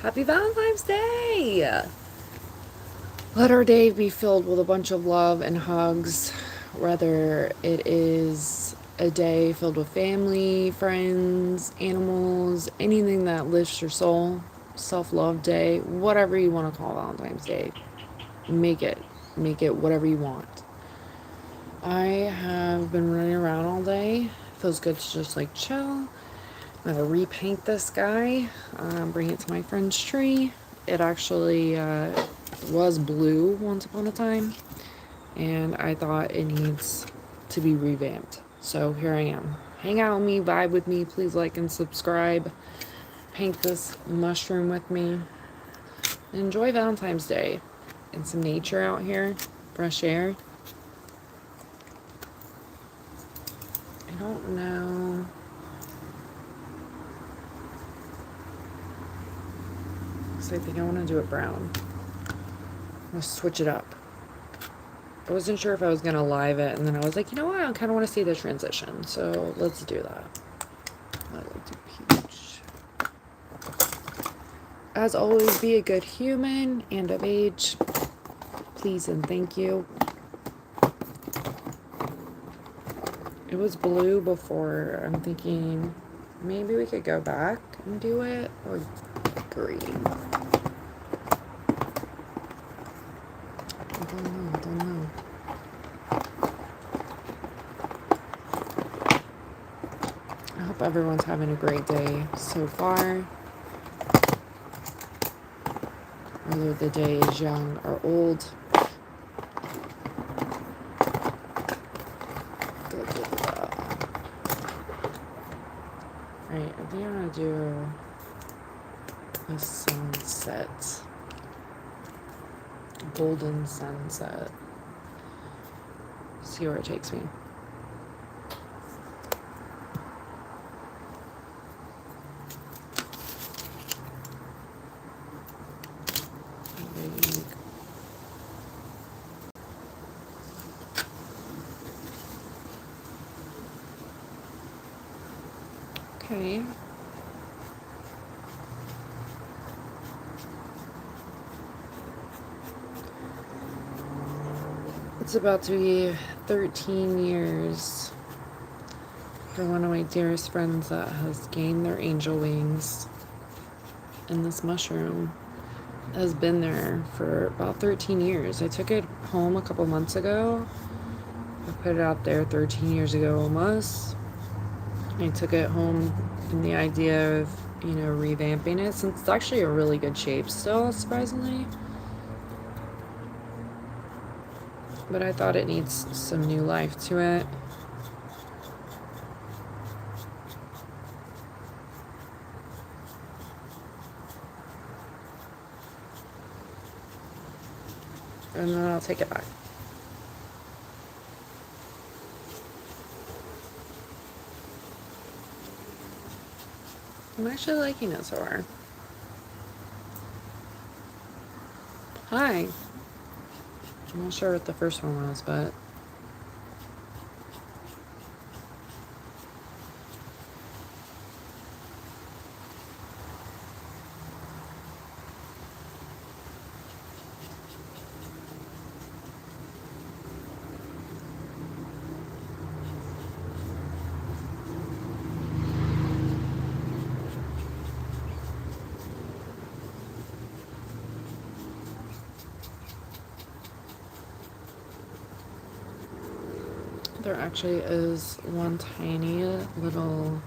Happy Valentine's Day! Let our day be filled with a bunch of love and hugs, whether it is a day filled with family, friends, animals, anything that lifts your soul, self-love day, whatever you want to call Valentine's Day. Make it. Make it whatever you want. I have been running around all day. Feels good to just like chill. I'm gonna repaint this guy, bring it to my friend's tree. It actually was blue once upon a time, and I thought it needs to be revamped. So here I am. Hang out with me, vibe with me, please like and subscribe. Paint this mushroom with me. Enjoy Valentine's Day and some nature out here, fresh air. I don't know. So I think I want to do it brown. I'm going to switch it up. I wasn't sure if I was going to live it, and then I was like, you know what? I kind of want to see the transition, so let's do that. I like to peach. As always, be a good human and of age. Please and thank you. It was blue before. I'm thinking maybe we could go back and do it, or green. I don't know. I hope everyone's having a great day so far. Whether the day is young or old. Alright, I think I'm gonna do a sunset. Golden sunset. See where it takes me. Okay. It's about to be 13 years for one of my dearest friends that has gained their angel wings. And this mushroom has been there for about 13 years. I took it home a couple months ago. I put it out there 13 years ago almost. I took it home in the idea of, revamping it, since it's actually a really good shape still, surprisingly. But I thought it needs some new life to it. And then I'll take it back. I'm actually liking it so far. Hi. I'm not sure what the first one was, but there actually is one tiny little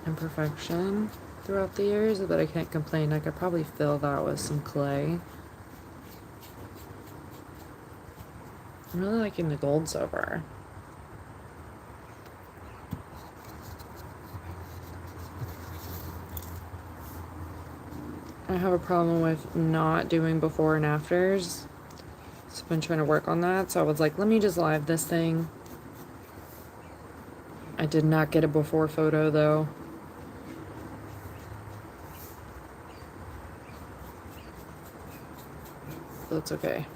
imperfection throughout the years that I can't complain. I could probably fill that with some clay. I'm really liking the gold so far. I have a problem with not doing before and afters. So I've been trying to work on that. So I was like, let me just live this thing. I did not get a before photo though. That's okay.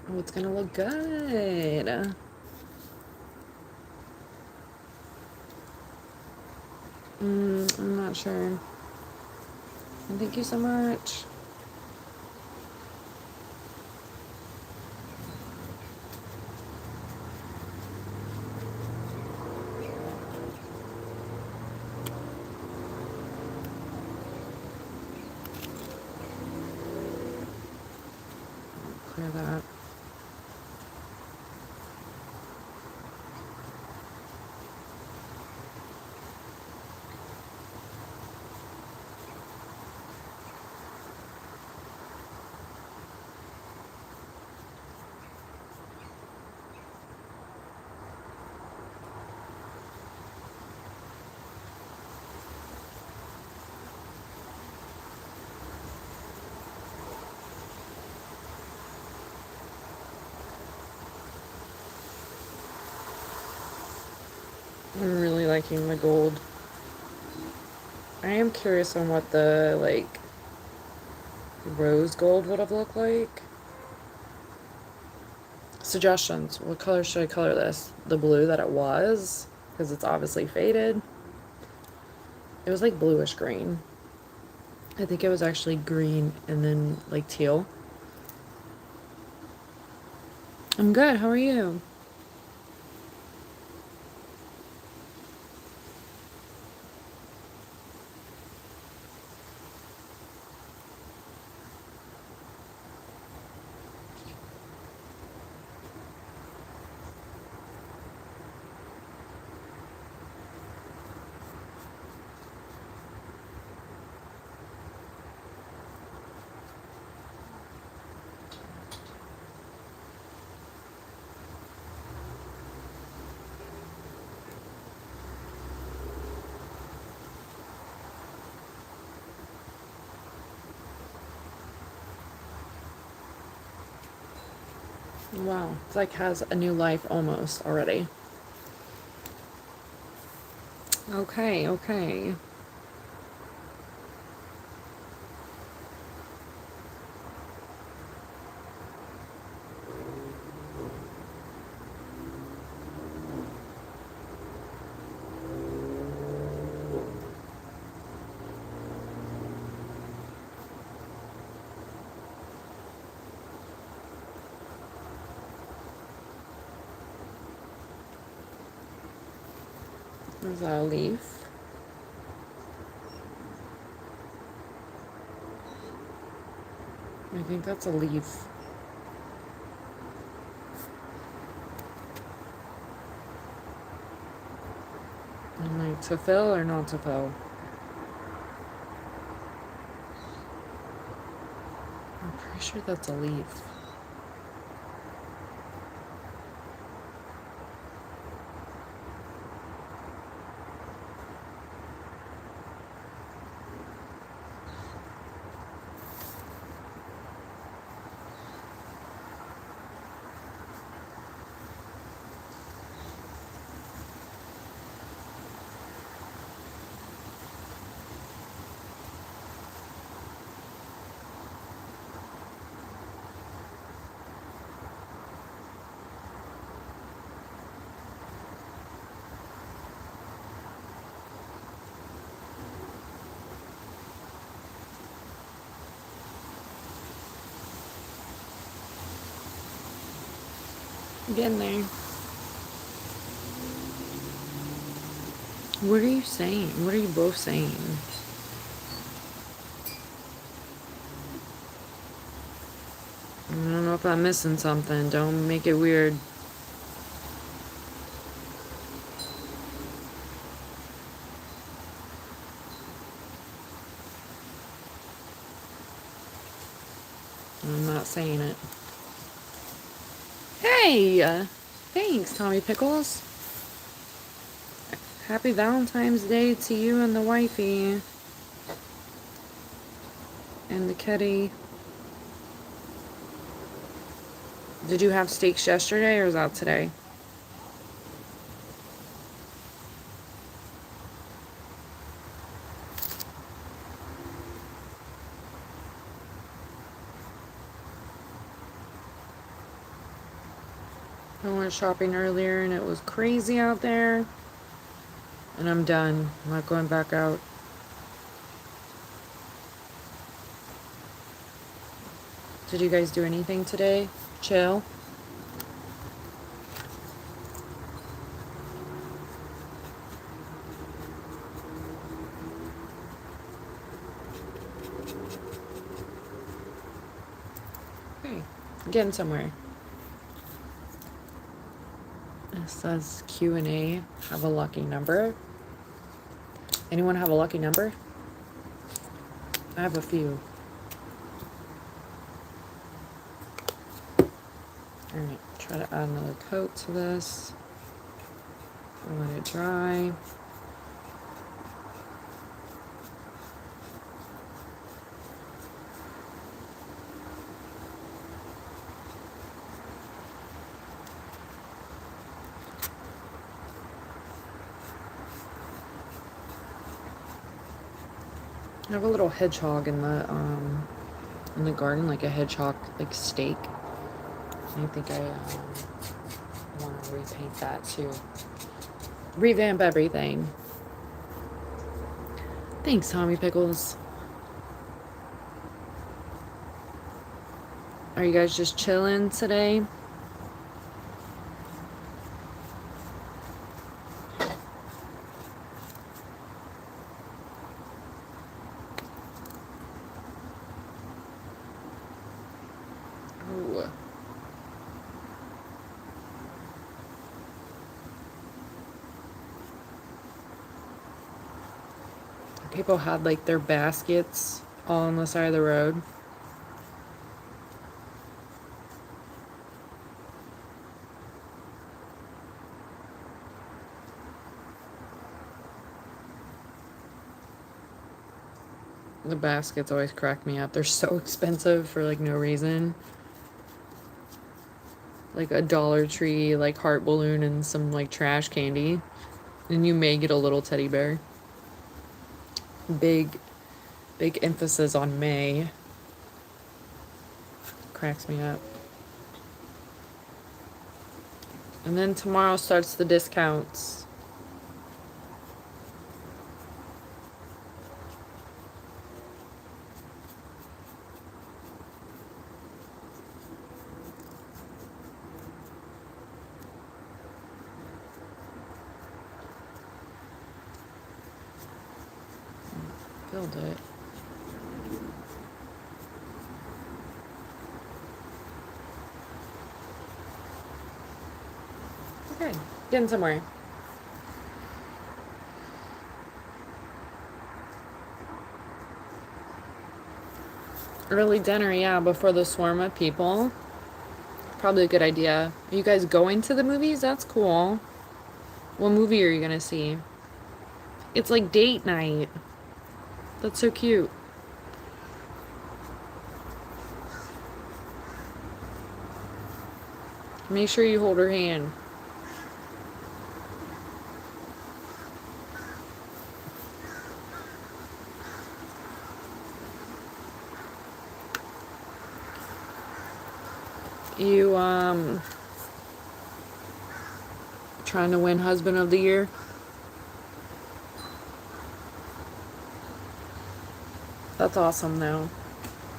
Oh, it's gonna look good. not sure. And thank you so much. Clear that. I'm really liking the gold. I am curious on what the, like, rose gold would have looked like. Suggestions. What color should I color this? The blue that it was, because it's obviously faded. It was like bluish green. I think it was actually green and then like teal. I'm good. How are you? Wow. It's like has a new life almost already. Okay, okay. Is that a leaf? I think that's a leaf. I'm like, to fill or not to fill? I'm pretty sure that's a leaf. I'm getting there. What are you saying? What are you both saying? I don't know if I'm missing something. Don't make it weird. I'm not saying it. Hey! Thanks, Tommy Pickles. Happy Valentine's Day to you and the wifey. And the kitty. Did you have steaks yesterday or is that today? I went shopping earlier and it was crazy out there. And I'm done. I'm not going back out. Did you guys do anything today? Chill? Okay, getting somewhere. It says Q&A. Have a lucky number. Anyone have a lucky number? I have a few. Alright, try to add another coat to this. Let it dry. I have a little hedgehog in the garden, like a hedgehog, like steak. I think I want to repaint that too. Revamp everything. Thanks, Tommy Pickles. Are you guys just chilling today? Ooh. People had like their baskets all on the side of the road. The baskets always crack me up. They're so expensive for like no reason. Like a Dollar Tree, like heart balloon and some like trash candy. And you may get a little teddy bear. Big emphasis on may. Cracks me up. And then tomorrow starts the discounts. Filled it. Okay, getting somewhere. Early dinner, yeah, before the swarm of people. Probably a good idea. Are you guys going to the movies? That's cool. What movie are you gonna see? It's like date night. That's so cute. Make sure you hold her hand. You, trying to win husband of the year? That's awesome, though.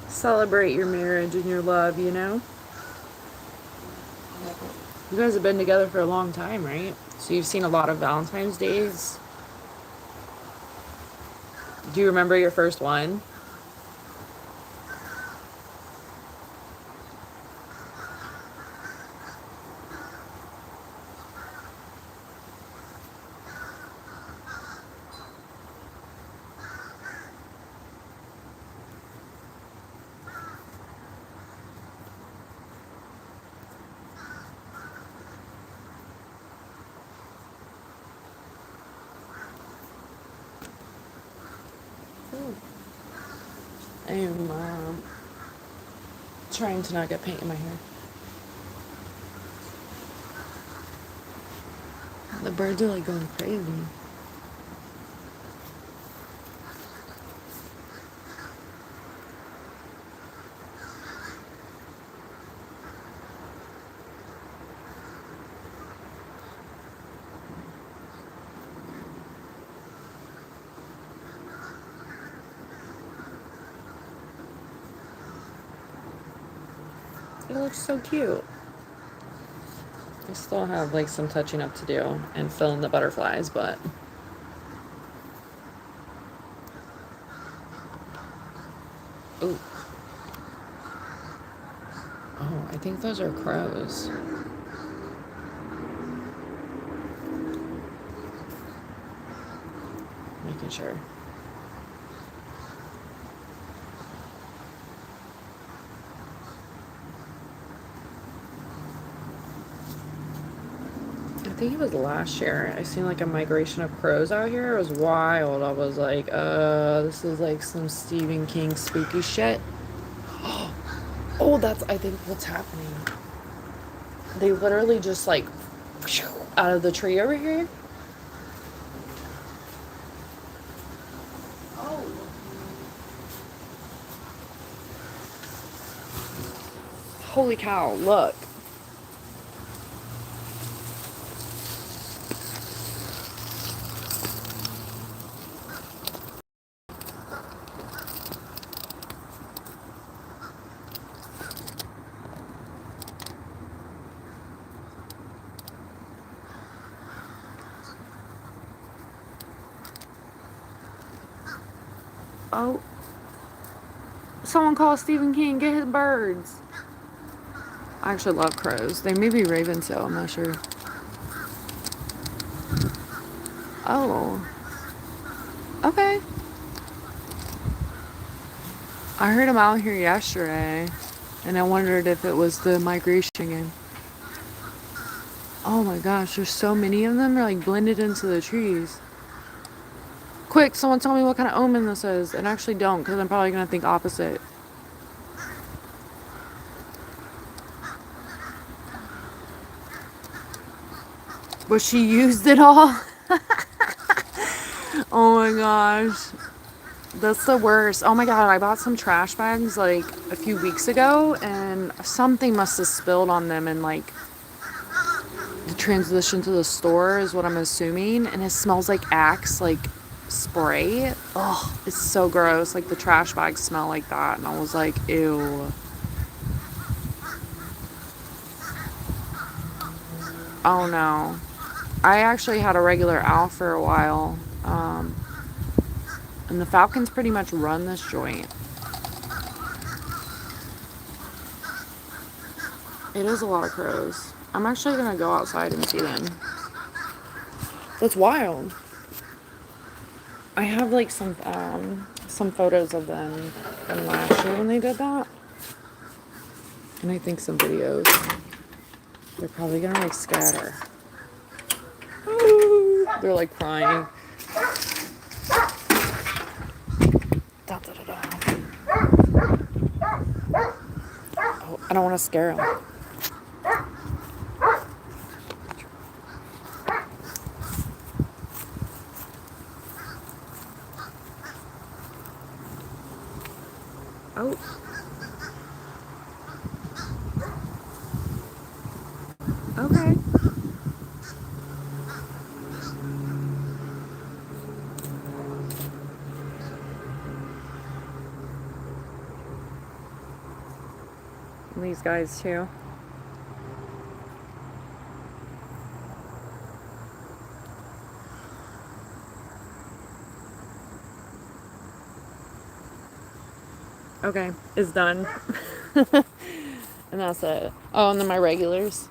Celebrate your marriage and your love, you know? You guys have been together for a long time, right? So you've seen a lot of Valentine's days. Do you remember your first one? I am trying to not get paint in my hair. The birds are like going crazy. It looks so cute. I still have like some touching up to do and fill in the butterflies, but ooh. Oh, I think those are crows. Making sure. I think it was last year. I seen like a migration of crows out here. It was wild. I was like, this is like some Stephen King spooky shit. Oh, that's I think what's happening. They literally just like out of the tree over here. Oh. Holy cow, look. Oh. Someone call Stephen King, get his birds. I actually love crows. They may be ravens though, I'm not sure. Oh. Okay. I heard them out here yesterday, and I wondered if it was the migration again. Oh my gosh, there's so many of them. They're like blended into the trees. Quick, someone tell me what kind of omen this is. And actually don't, because I'm probably going to think opposite. But she used it all? Oh my gosh. That's the worst. Oh my god, I bought some trash bags like a few weeks ago, and something must have spilled on them and like the transition to the store is what I'm assuming, and it smells like Axe like spray. Oh, it's so gross. Like the trash bags smell like that, and I was like, ew. Oh no. I actually had a regular owl for a while, and the falcons pretty much run this joint. It is a lot of crows. I'm actually gonna go outside and see them. That's wild. I have like some photos of them from last year when they did that, and I think some videos. They're probably gonna like scatter. Ooh, they're like crying. Da, da, da, da. Oh, I don't want to scare them. Oh. Okay. And these guys too. Okay, it's done. And that's it. Oh, and then my regulars.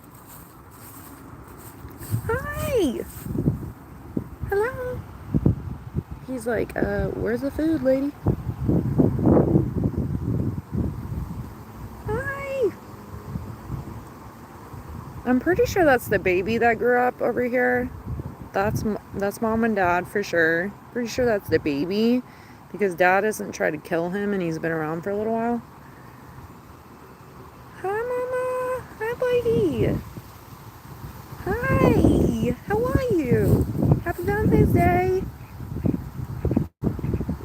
Hi! Hello! He's like, where's the food, lady? Hi! I'm pretty sure that's the baby that grew up over here. That's mom and dad for sure. Pretty sure that's the baby, because dad hasn't tried to kill him and he's been around for a little while. Hi, mama. Hi, lady. Hi. How are you? Happy Valentine's Day.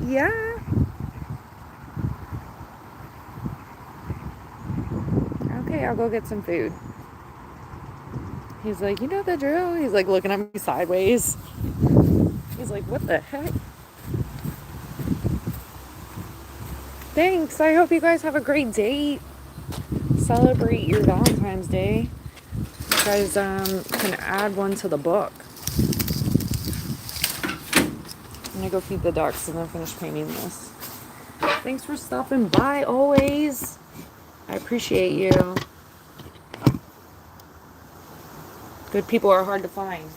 Yeah. Okay, I'll go get some food. He's like, you know the drill? He's like looking at me sideways. He's like, what the heck? Thanks. I hope you guys have a great date. celebrate your Valentine's Day. You guys can add one to the book. I'm gonna go feed the ducks and then finish painting this. Thanks for stopping by always. I appreciate you. Good people are hard to find.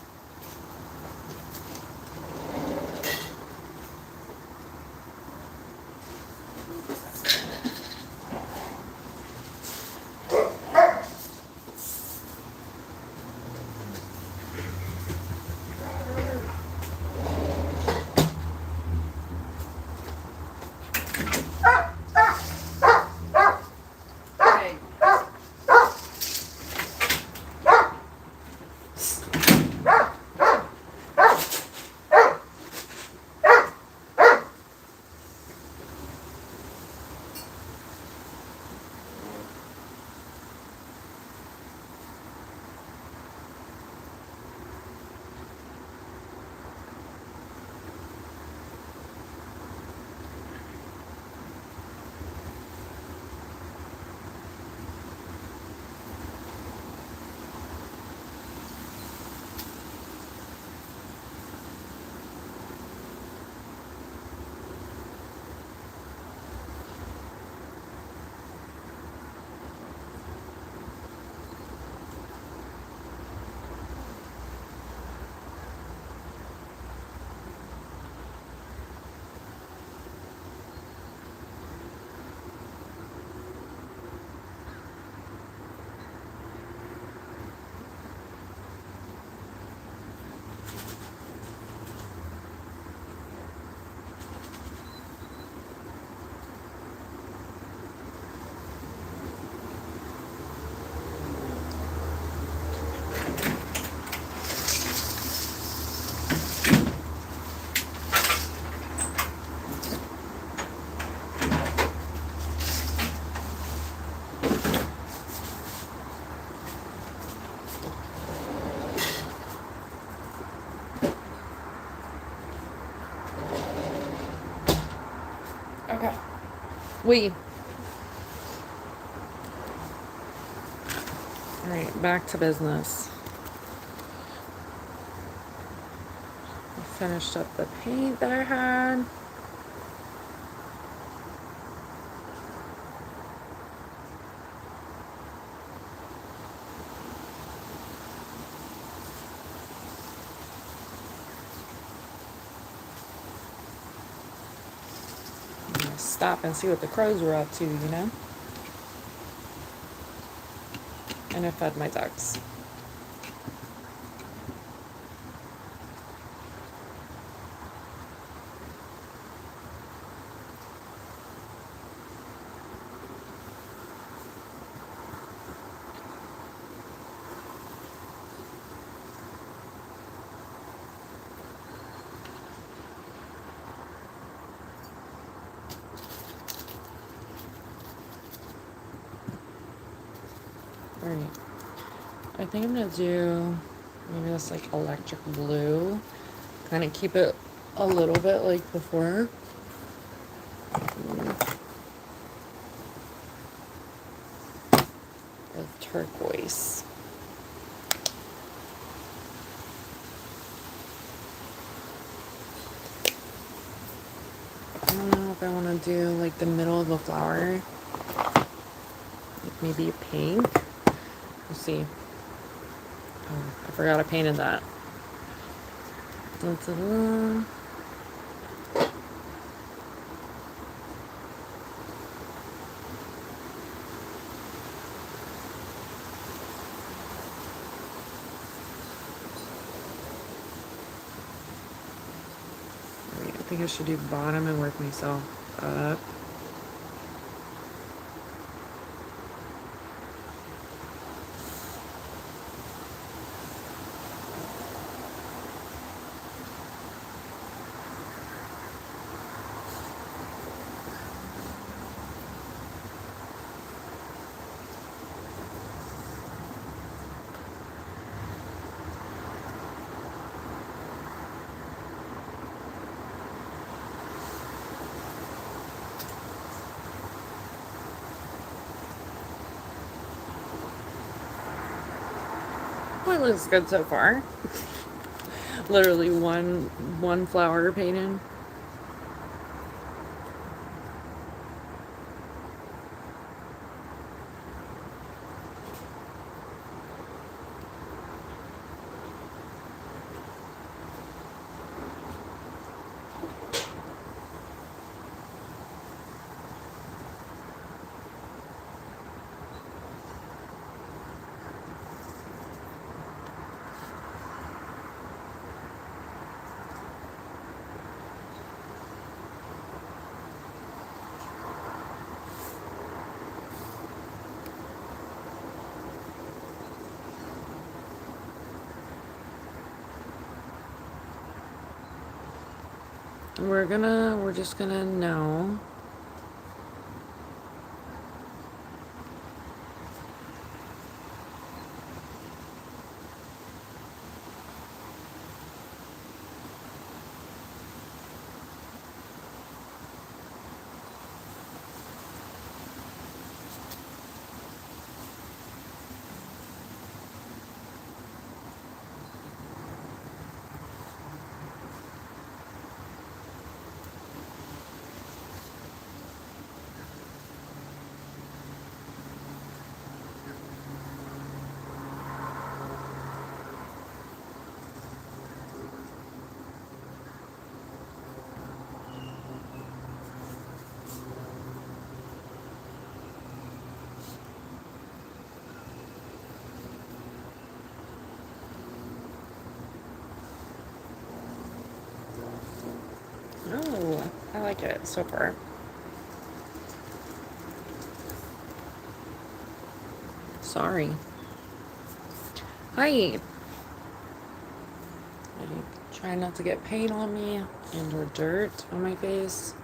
Okay. Alright, back to business. I finished up the paint that I had. I'm gonna stop and see what the crows were up to, you know? And I fed my ducks. Alright. I think I'm gonna do maybe this like electric blue. Kind of keep it a little bit like before. With turquoise. I don't know if I want to do like the middle of the flower. Like maybe pink. We'll see. Oh, I forgot I painted that. Da-da-da. I think I should do bottom and work myself up. it looks good so far. Literally one flower painted. We're just gonna know. Oh, I like it so far. Sorry. Hi. I try not to get paint on me and or dirt on my face.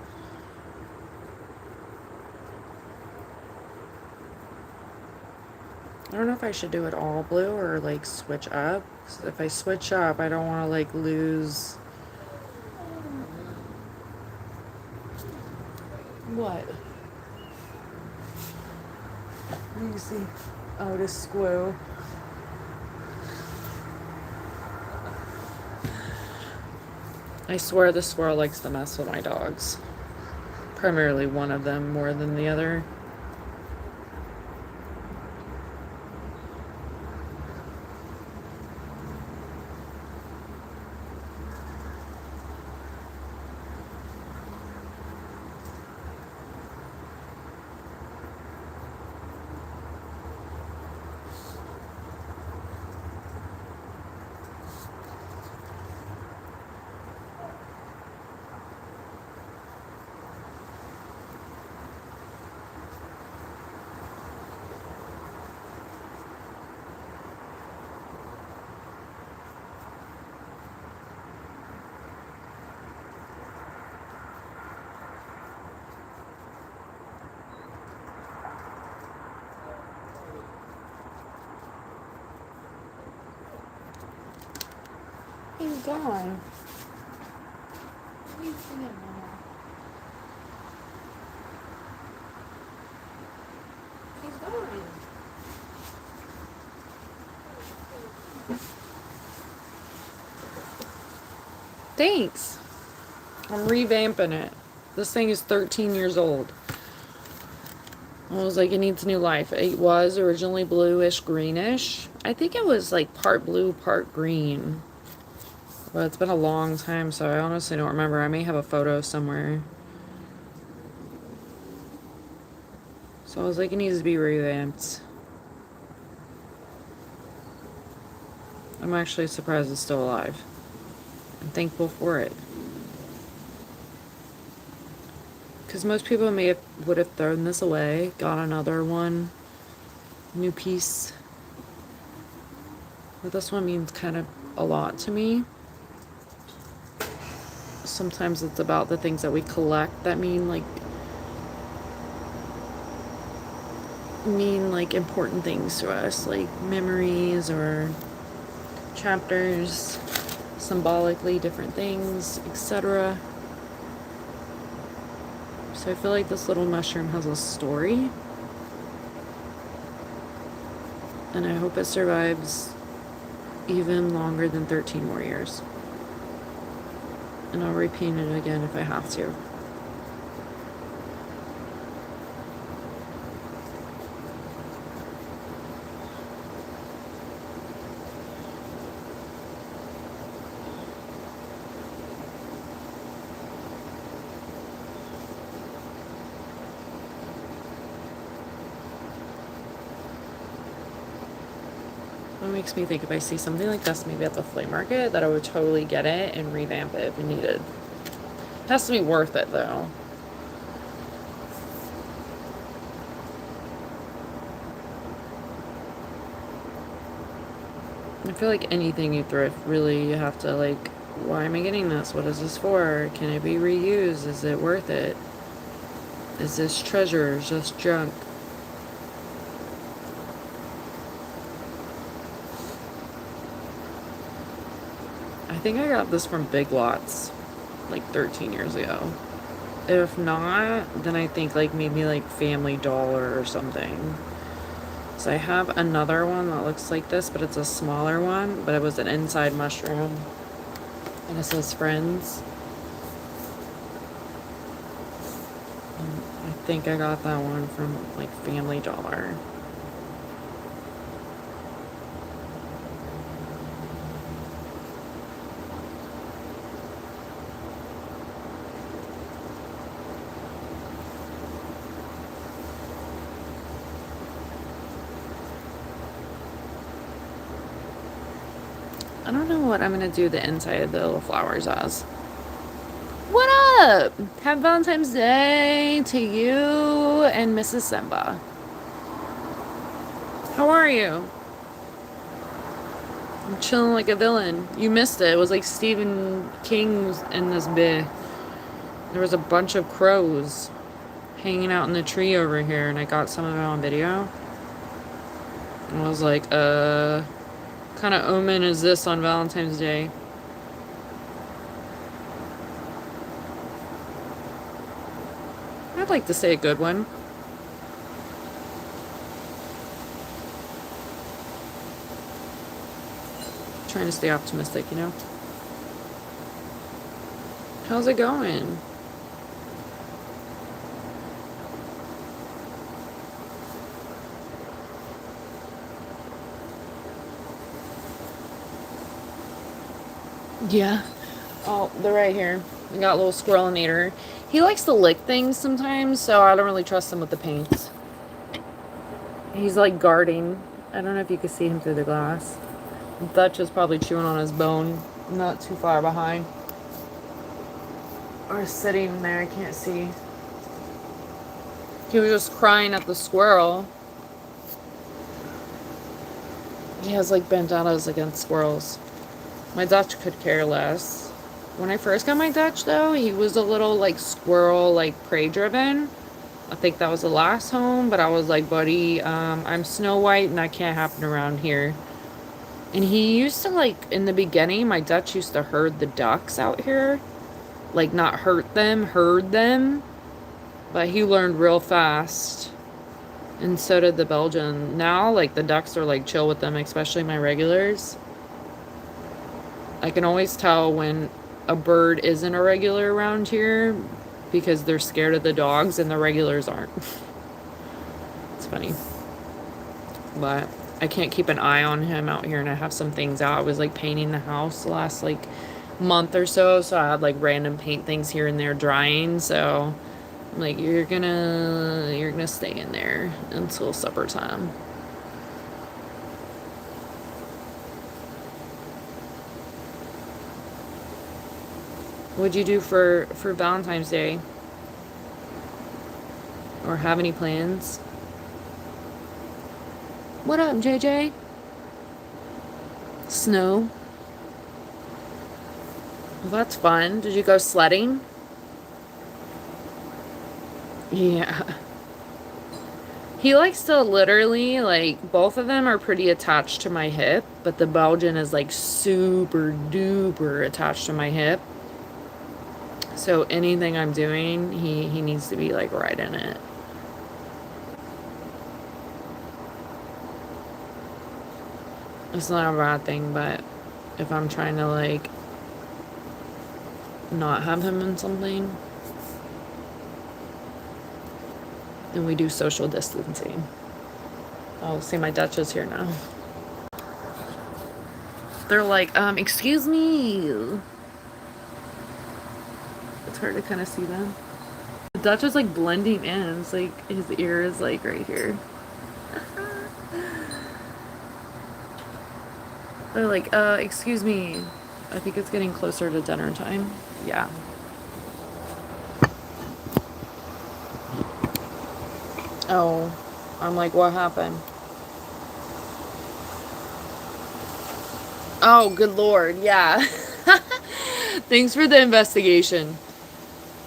I don't know if I should do it all blue or like switch up. 'Cause if I switch up, I don't want to like lose. What? Let me see. Oh, this squirrel. I swear the squirrel likes to mess with my dogs. Primarily one of them more than the other. He's gone. What are you doing, Mama? He's gone. Thanks. I'm revamping it. This thing is 13 years old. I was like, it needs new life. It was originally bluish greenish. I think it was like part blue, part green. But it's been a long time, so I honestly don't remember. I may have a photo somewhere. So I was like, it needs to be revamped. I'm actually surprised it's still alive. I'm thankful for it. Because most people would have thrown this away, got another one, new piece. But this one means kind of a lot to me. Sometimes it's about the things that we collect that mean like important things to us, like memories or chapters, symbolically different things, etc. So I feel like this little mushroom has a story, and I hope it survives even longer than 13 more years. And I'll repaint it again if I have to. It makes me think if I see something like this maybe at the flea market that I would totally get it and revamp it if needed. It has to be worth it though. I feel like anything you thrift, really, you have to like, why am I getting this? What is this for? Can it be reused? Is it worth it? Is this treasure? Is just junk? I think I got this from Big Lots like 13 years ago. If not, then I think like maybe like Family Dollar or something. So I have another one that looks like this, but it's a smaller one, but it was an inside mushroom. And it says Friends. I think I got that one from like Family Dollar. I don't know what I'm gonna do the inside of the little flowers as. What up? Happy Valentine's Day to you and Mrs. Simba. How are you? I'm chilling like a villain. You missed it. It was like Stephen King's in this bit. There was a bunch of crows hanging out in the tree over here, and I got some of it on video. And I was like, kind of omen is this on Valentine's Day? I'd like to say a good one. Trying to stay optimistic, you know? How's it going? Yeah. Oh, they're right here. We got a little squirrelinator. He likes to lick things sometimes, so I don't really trust him with the paints. He's like guarding. I don't know if you can see him through the glass. Dutch is probably chewing on his bone, not too far behind. Or sitting there, I can't see. He was just crying at the squirrel. He has like bandanas against squirrels. My Dutch could care less. When I first got my Dutch though, he was a little like squirrel, like prey driven. I think that was the last home, but I was like, buddy, I'm Snow White and that can't happen around here. And he used to like, in the beginning, my Dutch used to herd the ducks out here. Like not hurt them, herd them. But he learned real fast. And so did the Belgian. Now, like, the ducks are, like, chill with them, especially my regulars. I can always tell when a bird isn't a regular around here because they're scared of the dogs and the regulars aren't. It's funny. But I can't keep an eye on him out here, and I have some things out. I was, like, painting the house the last, like, month or so I had, like, random paint things here and there drying, so... I'm like, you're gonna stay in there until supper time. What'd you do for Valentine's Day? Or have any plans? What up, JJ? Snow? Well, that's fun. Did you go sledding? Yeah. He likes to literally, like, both of them are pretty attached to my hip, but the Belgian is, like, super duper attached to my hip. So anything I'm doing, he needs to be, like, right in it. It's not a bad thing, but if I'm trying to, like, not have him in something, then we do social distancing. Oh, see, my Dutch is here now. They're like, excuse me. It's hard to kind of see them. The Dutch is like blending in. It's like his ear is like right here. They're like, excuse me. I think it's getting closer to dinner time. Yeah. Oh, I'm like, what happened? Oh, good Lord. Yeah. Thanks for the investigation.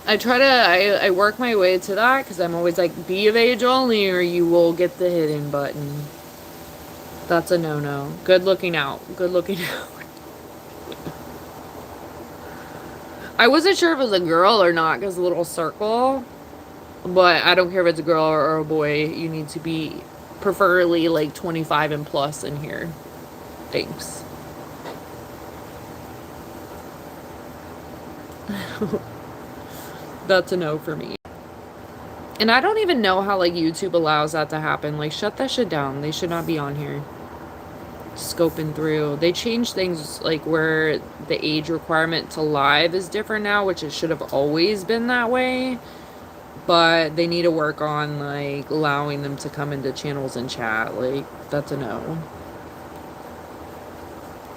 I work my way to that because I'm always like, be of age only or you will get the hidden button. That's a no-no. Good looking out. Good looking out. I wasn't sure if it was a girl or not because a little circle. But I don't care if it's a girl or a boy. You need to be preferably like 25 and plus in here. Thanks. That's a no for me. And I don't even know how like YouTube allows that to happen. Like, shut that shit down. They should not be on here. Scoping through. They changed things like where the age requirement to live is different now, which it should have always been that way. But they need to work on like allowing them to come into channels and chat. Like, that's a no.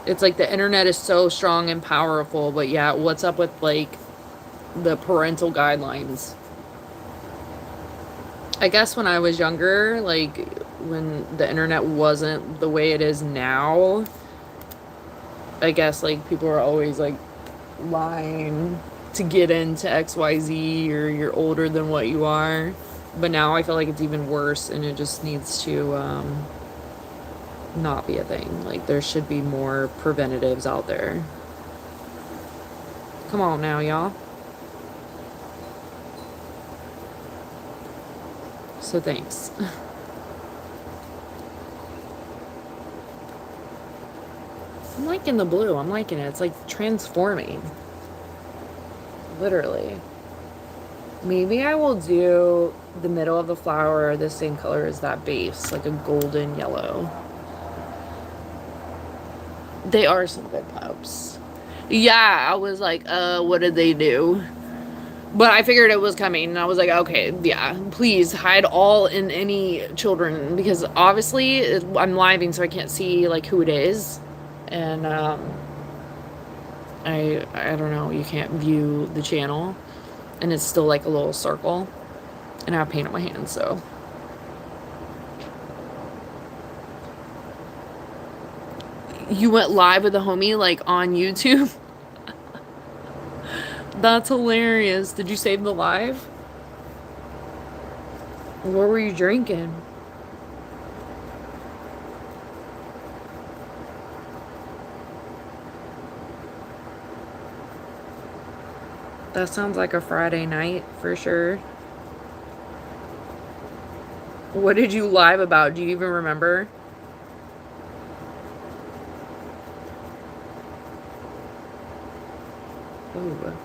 It's like the internet is so strong and powerful, but yeah, what's up with like the parental guidelines? I guess when I was younger, like when the internet wasn't the way it is now, I guess like people are always like lying to get into XYZ or you're older than what you are. But now I feel like it's even worse and it just needs to not be a thing. Like there should be more preventatives out there. Come on now, y'all. So thanks. I'm liking the blue. I'm liking it. It's like transforming. Literally. Maybe I will do the middle of the flower the same color as that base, like a golden yellow. They are some good pups. Yeah, I was like, what did they do? But I figured it was coming, and I was like, okay, yeah, please hide all in any children, because obviously I'm living, so I can't see, like, who it is. And, I don't know, you can't view the channel, and it's still, like, a little circle, and I have paint on my hands, so. You went live with a homie, like, on YouTube? That's hilarious. Did you save the live? What were you drinking? That sounds like a Friday night for sure. What did you live about? Do you even remember? Ooh.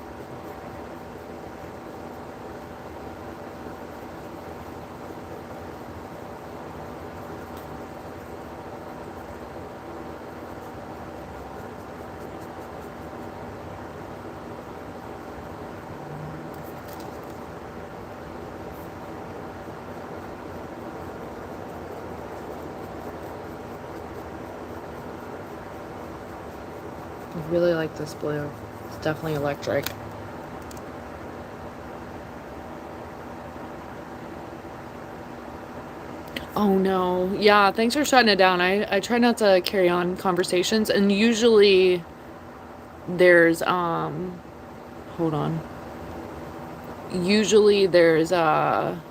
I really like this blue. It's definitely electric. Oh no. Yeah, thanks for shutting it down. I try not to carry on conversations, and usually there's hold on. Usually there's some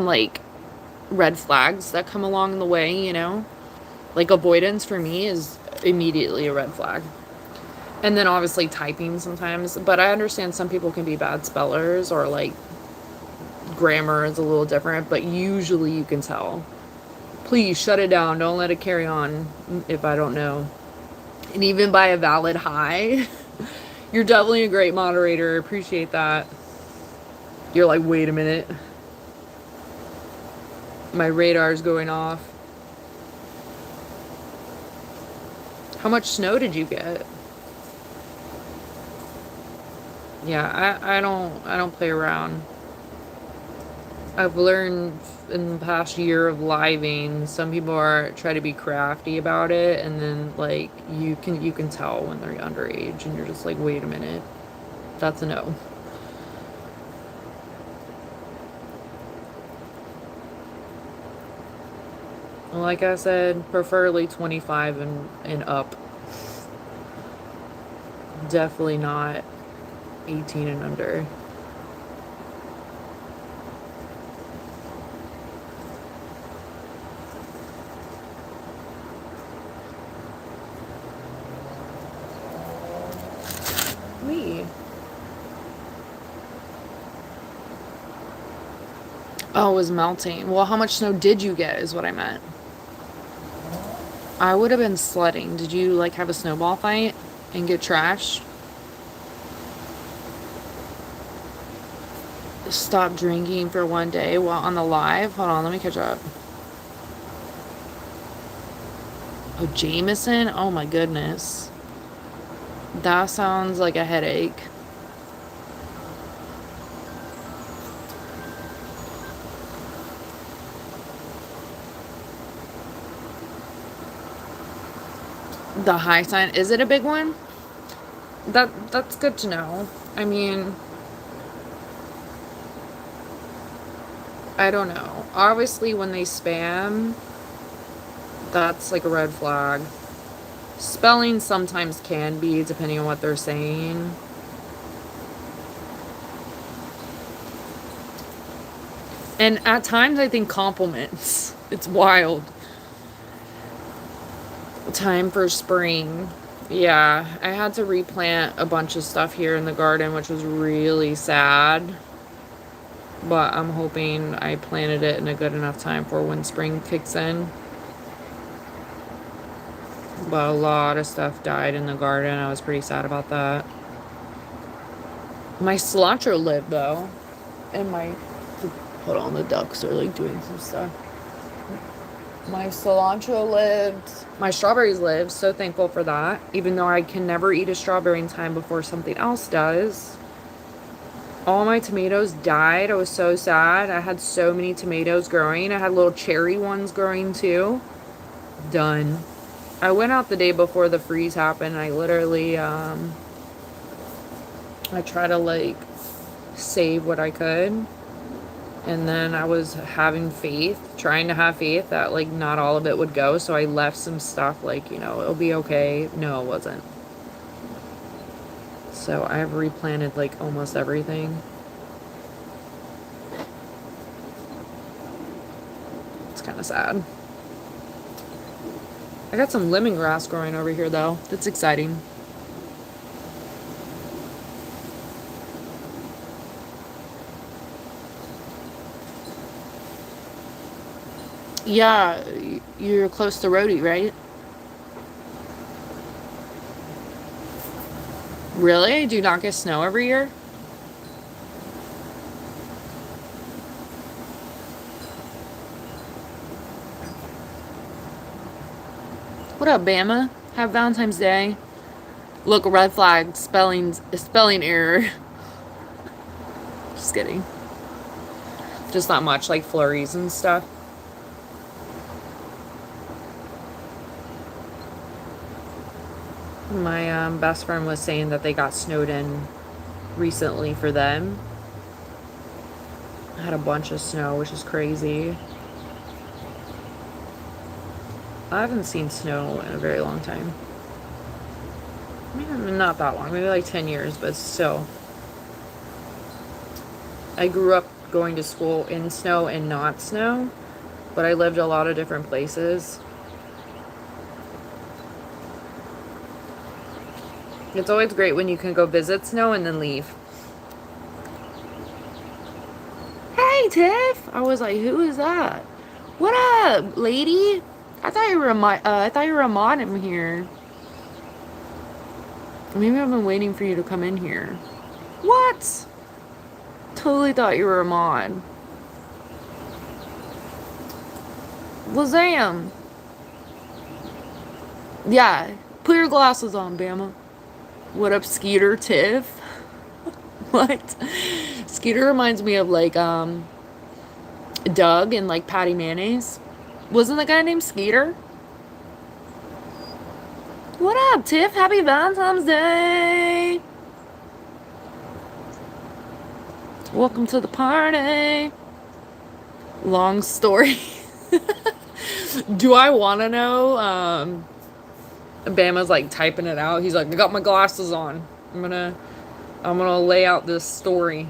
like red flags that come along the way, you know? Like avoidance for me is immediately a red flag. And then obviously typing sometimes, but I understand some people can be bad spellers or like grammar is a little different, but usually you can tell. Please shut it down. Don't let it carry on if I don't know. And even by a valid high, you're definitely a great moderator. Appreciate that. You're like, wait a minute. My radar's going off. How much snow did you get? Yeah, I don't play around. I've learned in the past year of living, some people are try to be crafty about it, and then like you can tell when they're underage, and you're just like, wait a minute, that's a no. Like I said, preferably 25 and up. Definitely not 18 and under. We. Oh, it was melting. Well, how much snow did you get is what I meant. I would have been sledding. Did you like have a snowball fight and get trashed? Stop drinking for one day while on the live. Hold on, let me catch up. Oh, Jameson? Oh my goodness. That sounds like a headache. The high sign, is it a big one? That's good to know. I mean, I don't know. Obviously, when they spam, that's like a red flag. Spelling sometimes can be, depending on what they're saying. And at times, I think compliments. It's wild. Time for spring. Yeah, I had to replant a bunch of stuff here in the garden, which was really sad. But I'm hoping I planted it in a good enough time for when spring kicks in. But a lot of stuff died in the garden. I was pretty sad about that. My cilantro lived though. And my, hold on, the ducks are like doing some stuff. My cilantro lived. My strawberries lived. So thankful for that. Even though I can never eat a strawberry in time before something else does. All my tomatoes died. I was so sad. I had so many tomatoes growing. I had little cherry ones growing too. Done. I went out the day before the freeze happened. I literally, I tried to like save what I could. And then I was having faith, trying to have faith that like not all of it would go. So I left some stuff like, it'll be okay. No, it wasn't. So I've replanted like almost everything. It's kind of sad. I got some lemongrass growing over here though. That's exciting. Yeah, you're close to Rhodey, right? Really? Do you not get snow every year? What up, Bama? Have Valentine's Day. Look, red flag, spelling error. Just kidding. Just not much, like flurries and stuff. My best friend was saying that they got snowed in recently for them. I had a bunch of snow, which is crazy. I haven't seen snow in a very long time. I mean, not that long, maybe like 10 years, but still. I grew up going to school in snow and not snow, but I lived a lot of different places. It's always great when you can go visit snow and then leave. Hey, Tiff! I was like, who is that? What up, lady? I thought you were a mod in here. Maybe I've been waiting for you to come in here. What? Totally thought you were a mod. Lazam. Yeah. Put your glasses on, Bama. What up, Skeeter Tiff? What? Skeeter reminds me of like Doug and like Patty Mayonnaise. Wasn't the guy named Skeeter? What up, Tiff? Happy Valentine's Day! Welcome to the party. Long story. Do I want to know? Bama's like typing it out. He's like, I got my glasses on. I'm gonna lay out this story.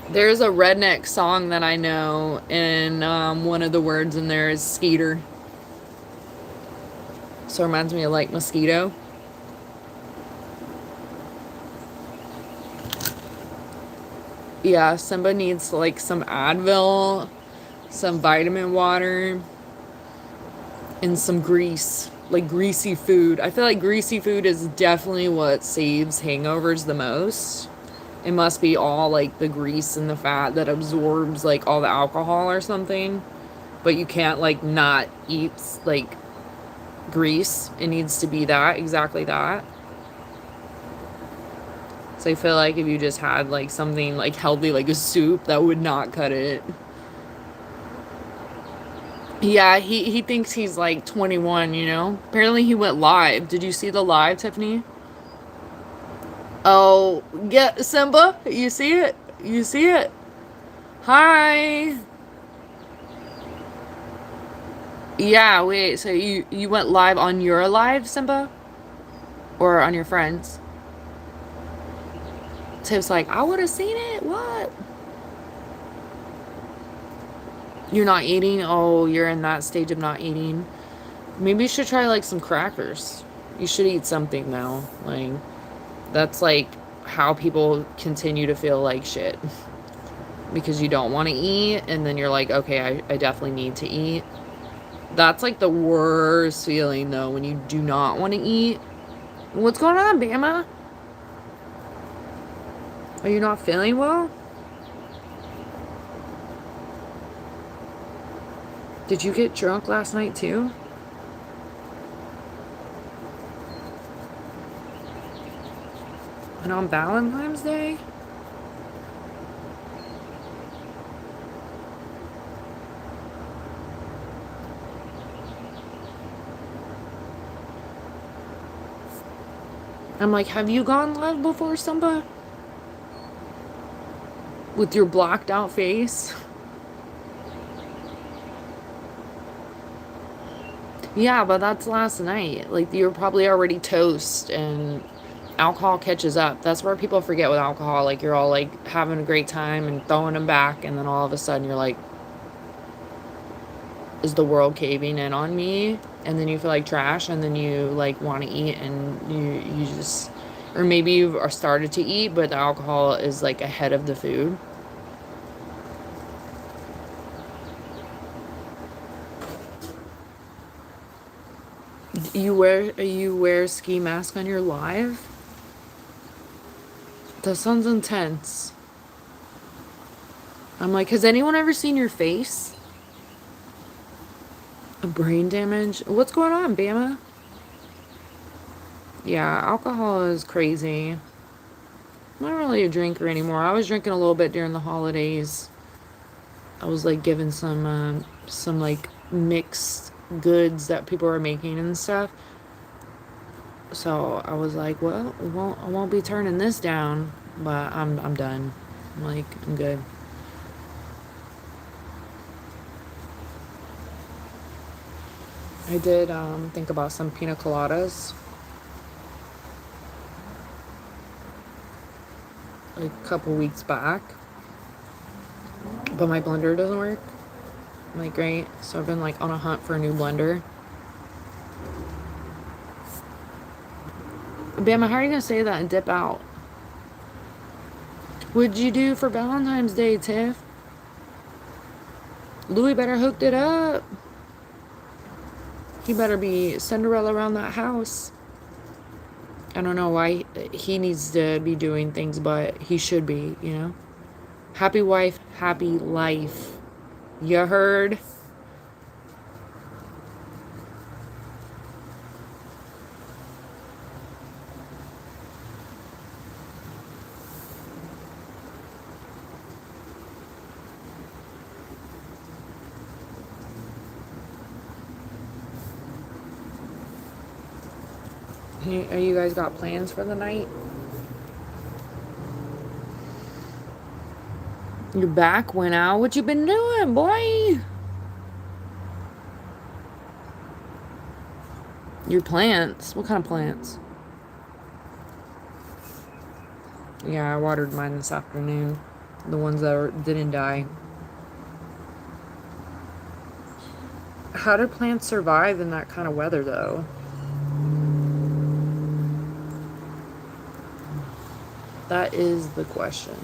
There's a redneck song that I know, and one of the words in there is Skeeter. So it reminds me of like mosquito. Yeah, Simba needs like some Advil, some vitamin water, and some grease. Like greasy food. I feel like greasy food is definitely what saves hangovers the most. It must be all like the grease and the fat that absorbs like all the alcohol or something. But you can't like not eat like grease. It needs to be that, exactly that. So I feel like if you just had like something like healthy, like a soup, that would not cut it. Yeah, he thinks he's like 21, you know? Apparently he went live. Did you see the live, Tiffany? Oh, yeah, Simba, you see it? You see it? Hi. Yeah, wait, so you went live on your live, Simba? Or on your friends? Tiff's like, I would have seen it. What? You're not eating? Oh, you're in that stage of not eating. Maybe you should try like some crackers. You should eat something now. Like, that's like how people continue to feel like shit. Because you don't want to eat, and then you're like, okay, I definitely need to eat. That's like the worst feeling though, when you do not want to eat. What's going on, Bama? Are you not feeling well? Did you get drunk last night too? And on Valentine's Day? I'm like, have you gone live before, Simba? With your blocked out face? Yeah, but that's last night. Like, you're probably already toast, and alcohol catches up. That's where people forget with alcohol. Like, you're all like having a great time and throwing them back, and then all of a sudden you're like, is the world caving in on me? And then you feel like trash, and then you like want to eat, and you just, or maybe you are started to eat, but the alcohol is like ahead of the food. You wear a ski mask on your live? That sounds intense. I'm like, has anyone ever seen your face? A brain damage? What's going on, Bama? Yeah, alcohol is crazy. I'm not really a drinker anymore. I was drinking a little bit during the holidays. I was like given some like mixed goods that people were making and stuff. So I was like, well, I won't be turning this down, but I'm done. I'm like, I'm good. I did think about some pina coladas like a couple weeks back, but my blender doesn't work. I'm like, great. So I've been like on a hunt for a new blender. Bama, how are you gonna say that and dip out? What'd you do for Valentine's Day, Tiff? Louis better hooked it up. He better be Cinderella around that house. I don't know why he needs to be doing things, but he should be, you know? Happy wife, happy life. You heard? Are you guys got plans for the night? Your back went out. What you been doing, boy? Your plants? What kind of plants? Yeah, I watered mine this afternoon. The ones that didn't die. How do plants survive in that kind of weather, though? That is the question.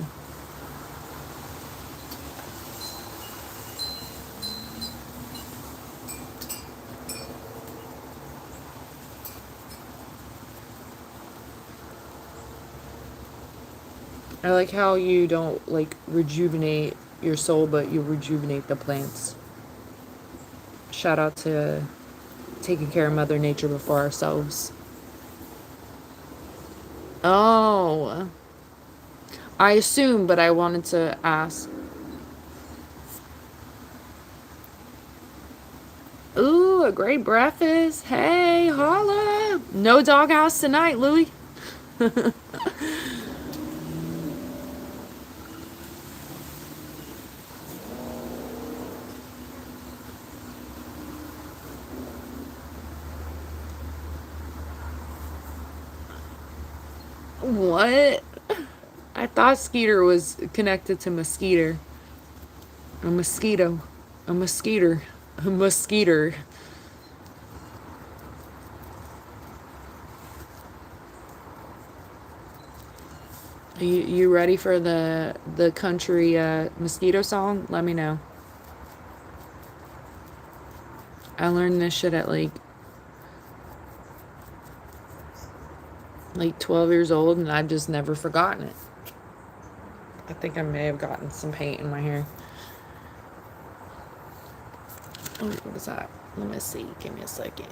I like how you don't, like, rejuvenate your soul, but you rejuvenate the plants. Shout out to taking care of Mother Nature before ourselves. Oh. I assume, but I wanted to ask. Ooh, a great breakfast. Hey, holla. No doghouse tonight, Louie. What? I thought Skeeter was connected to mosquito. A mosquito. A mosquito. A mosquito. You ready for the country mosquito song? Let me know. I learned this shit at like 12 years old, and I've just never forgotten it. I think I may have gotten some paint in my hair. Oh, what is that? Let me see. Give me a second.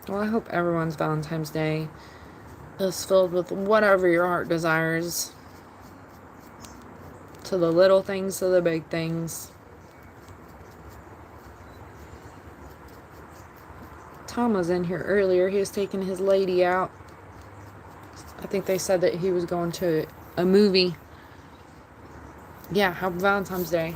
Well, I hope everyone's Valentine's Day is filled with whatever your heart desires. To the little things, to the big things. Tom was in here earlier. He was taking his lady out. I think they said that he was going to a movie. Yeah, happy Valentine's Day.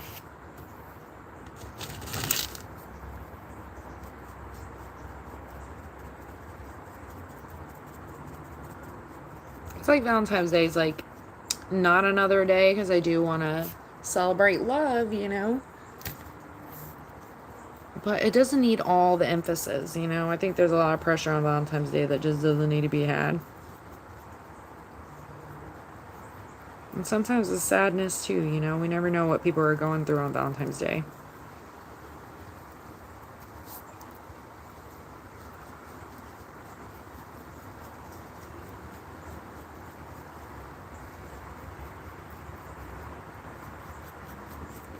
It's like Valentine's Day is like not another day because I do want to celebrate love, you know? But it doesn't need all the emphasis, you know? I think there's a lot of pressure on Valentine's Day that just doesn't need to be had. And sometimes it's sadness too, you know? We never know what people are going through on Valentine's Day.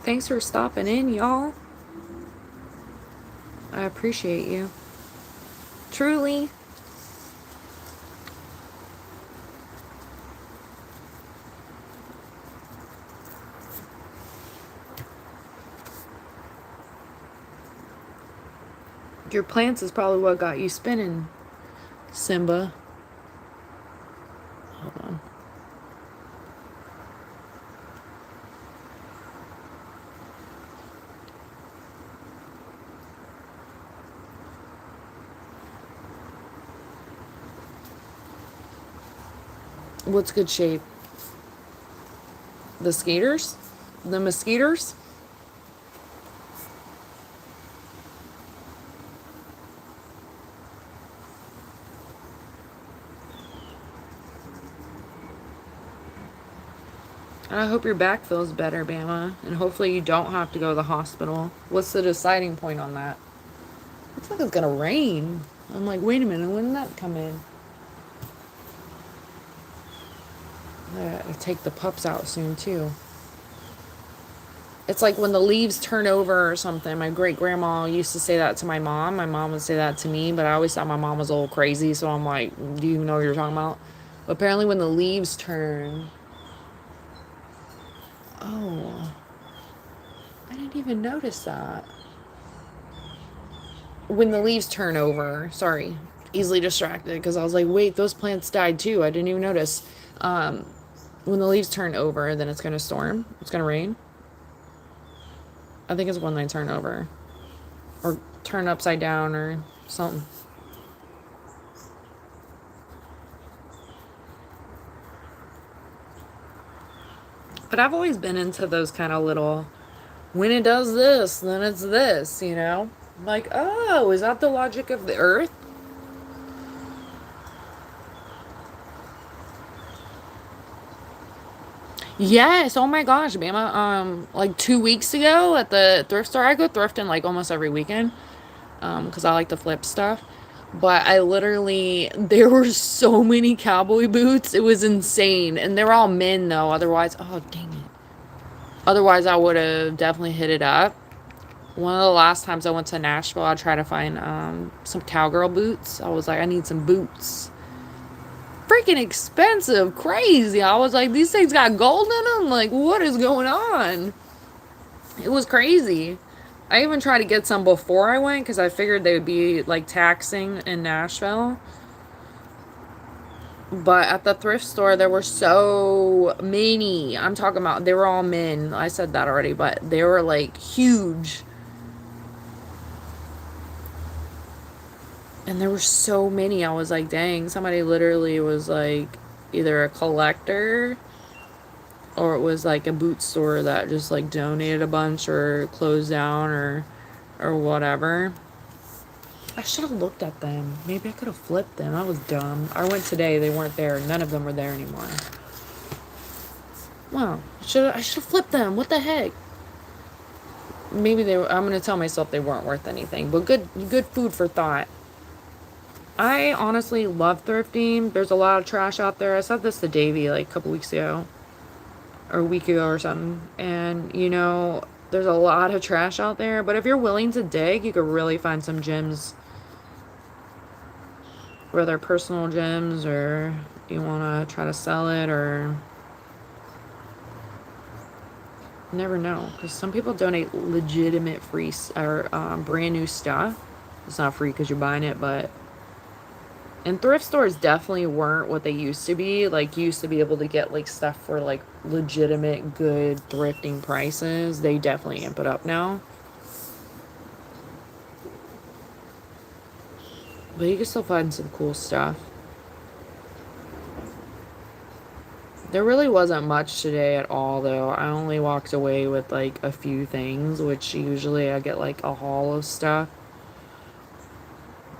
Thanks for stopping in, y'all. I appreciate you. Truly. Your plants is probably what got you spinning, Simba. Hold on. What's good shape? The skaters? The mosquitoes? I hope your back feels better, Bama, and hopefully you don't have to go to the hospital. What's the deciding point on that? Looks like it's gonna rain. I'm like, wait a minute, when did that come in? I gotta take the pups out soon too. It's like when the leaves turn over or something. My great grandma used to say that to my mom. My mom would say that to me, but I always thought my mom was a little crazy. So I'm like, do you know what you're talking about? But apparently, when the leaves turn, oh, I didn't even notice that. When the leaves turn over, sorry, easily distracted because I was like, wait, those plants died too. I didn't even notice. Um, when the leaves turn over, then it's gonna storm. It's gonna rain. I think it's when they turn over or turn upside down or something. But I've always been into those kind of little, when it does this, then it's this, you know? Like, oh, is that the logic of the earth? Yes. Oh my gosh, Bama. Like 2 weeks ago at the thrift store, I go thrifting like almost every weekend. Because I like to flip stuff. But I literally, there were so many cowboy boots. It was insane. And they're all men though. Otherwise, oh dang it. Otherwise, I would have definitely hit it up. One of the last times I went to Nashville, I tried to find some cowgirl boots. I was like, I need some boots. Freaking expensive, crazy. I was like, these things got gold in them. Like, what is going on? It was crazy. I even tried to get some before I went because I figured they would be like taxing in Nashville. But at the thrift store, there were so many. I'm talking about, they were all men. I said that already, but they were like huge. And there were so many. I was like, dang, somebody literally was like either a collector or it was like a boot store that just like donated a bunch or closed down or whatever. I should have looked at them. Maybe I could have flipped them. I was dumb. I went today. They weren't there. None of them were there anymore. Wow. I should have flipped them. What the heck? Maybe they were. I'm gonna tell myself they weren't worth anything. But good food for thought. I honestly love thrifting. There's a lot of trash out there. I said this to Davey like a couple weeks ago. Or a week ago or something. And, you know, there's a lot of trash out there. But if you're willing to dig, you could really find some gems. Whether personal gems or you want to try to sell it or... Never know. Because some people donate legitimate free or brand new stuff. It's not free because you're buying it, but... And thrift stores definitely weren't what they used to be. Like, you used to be able to get, like, stuff for, like, legitimate, good thrifting prices. They definitely amp it up now. But you can still find some cool stuff. There really wasn't much today at all, though. I only walked away with, like, a few things, which usually I get, like, a haul of stuff.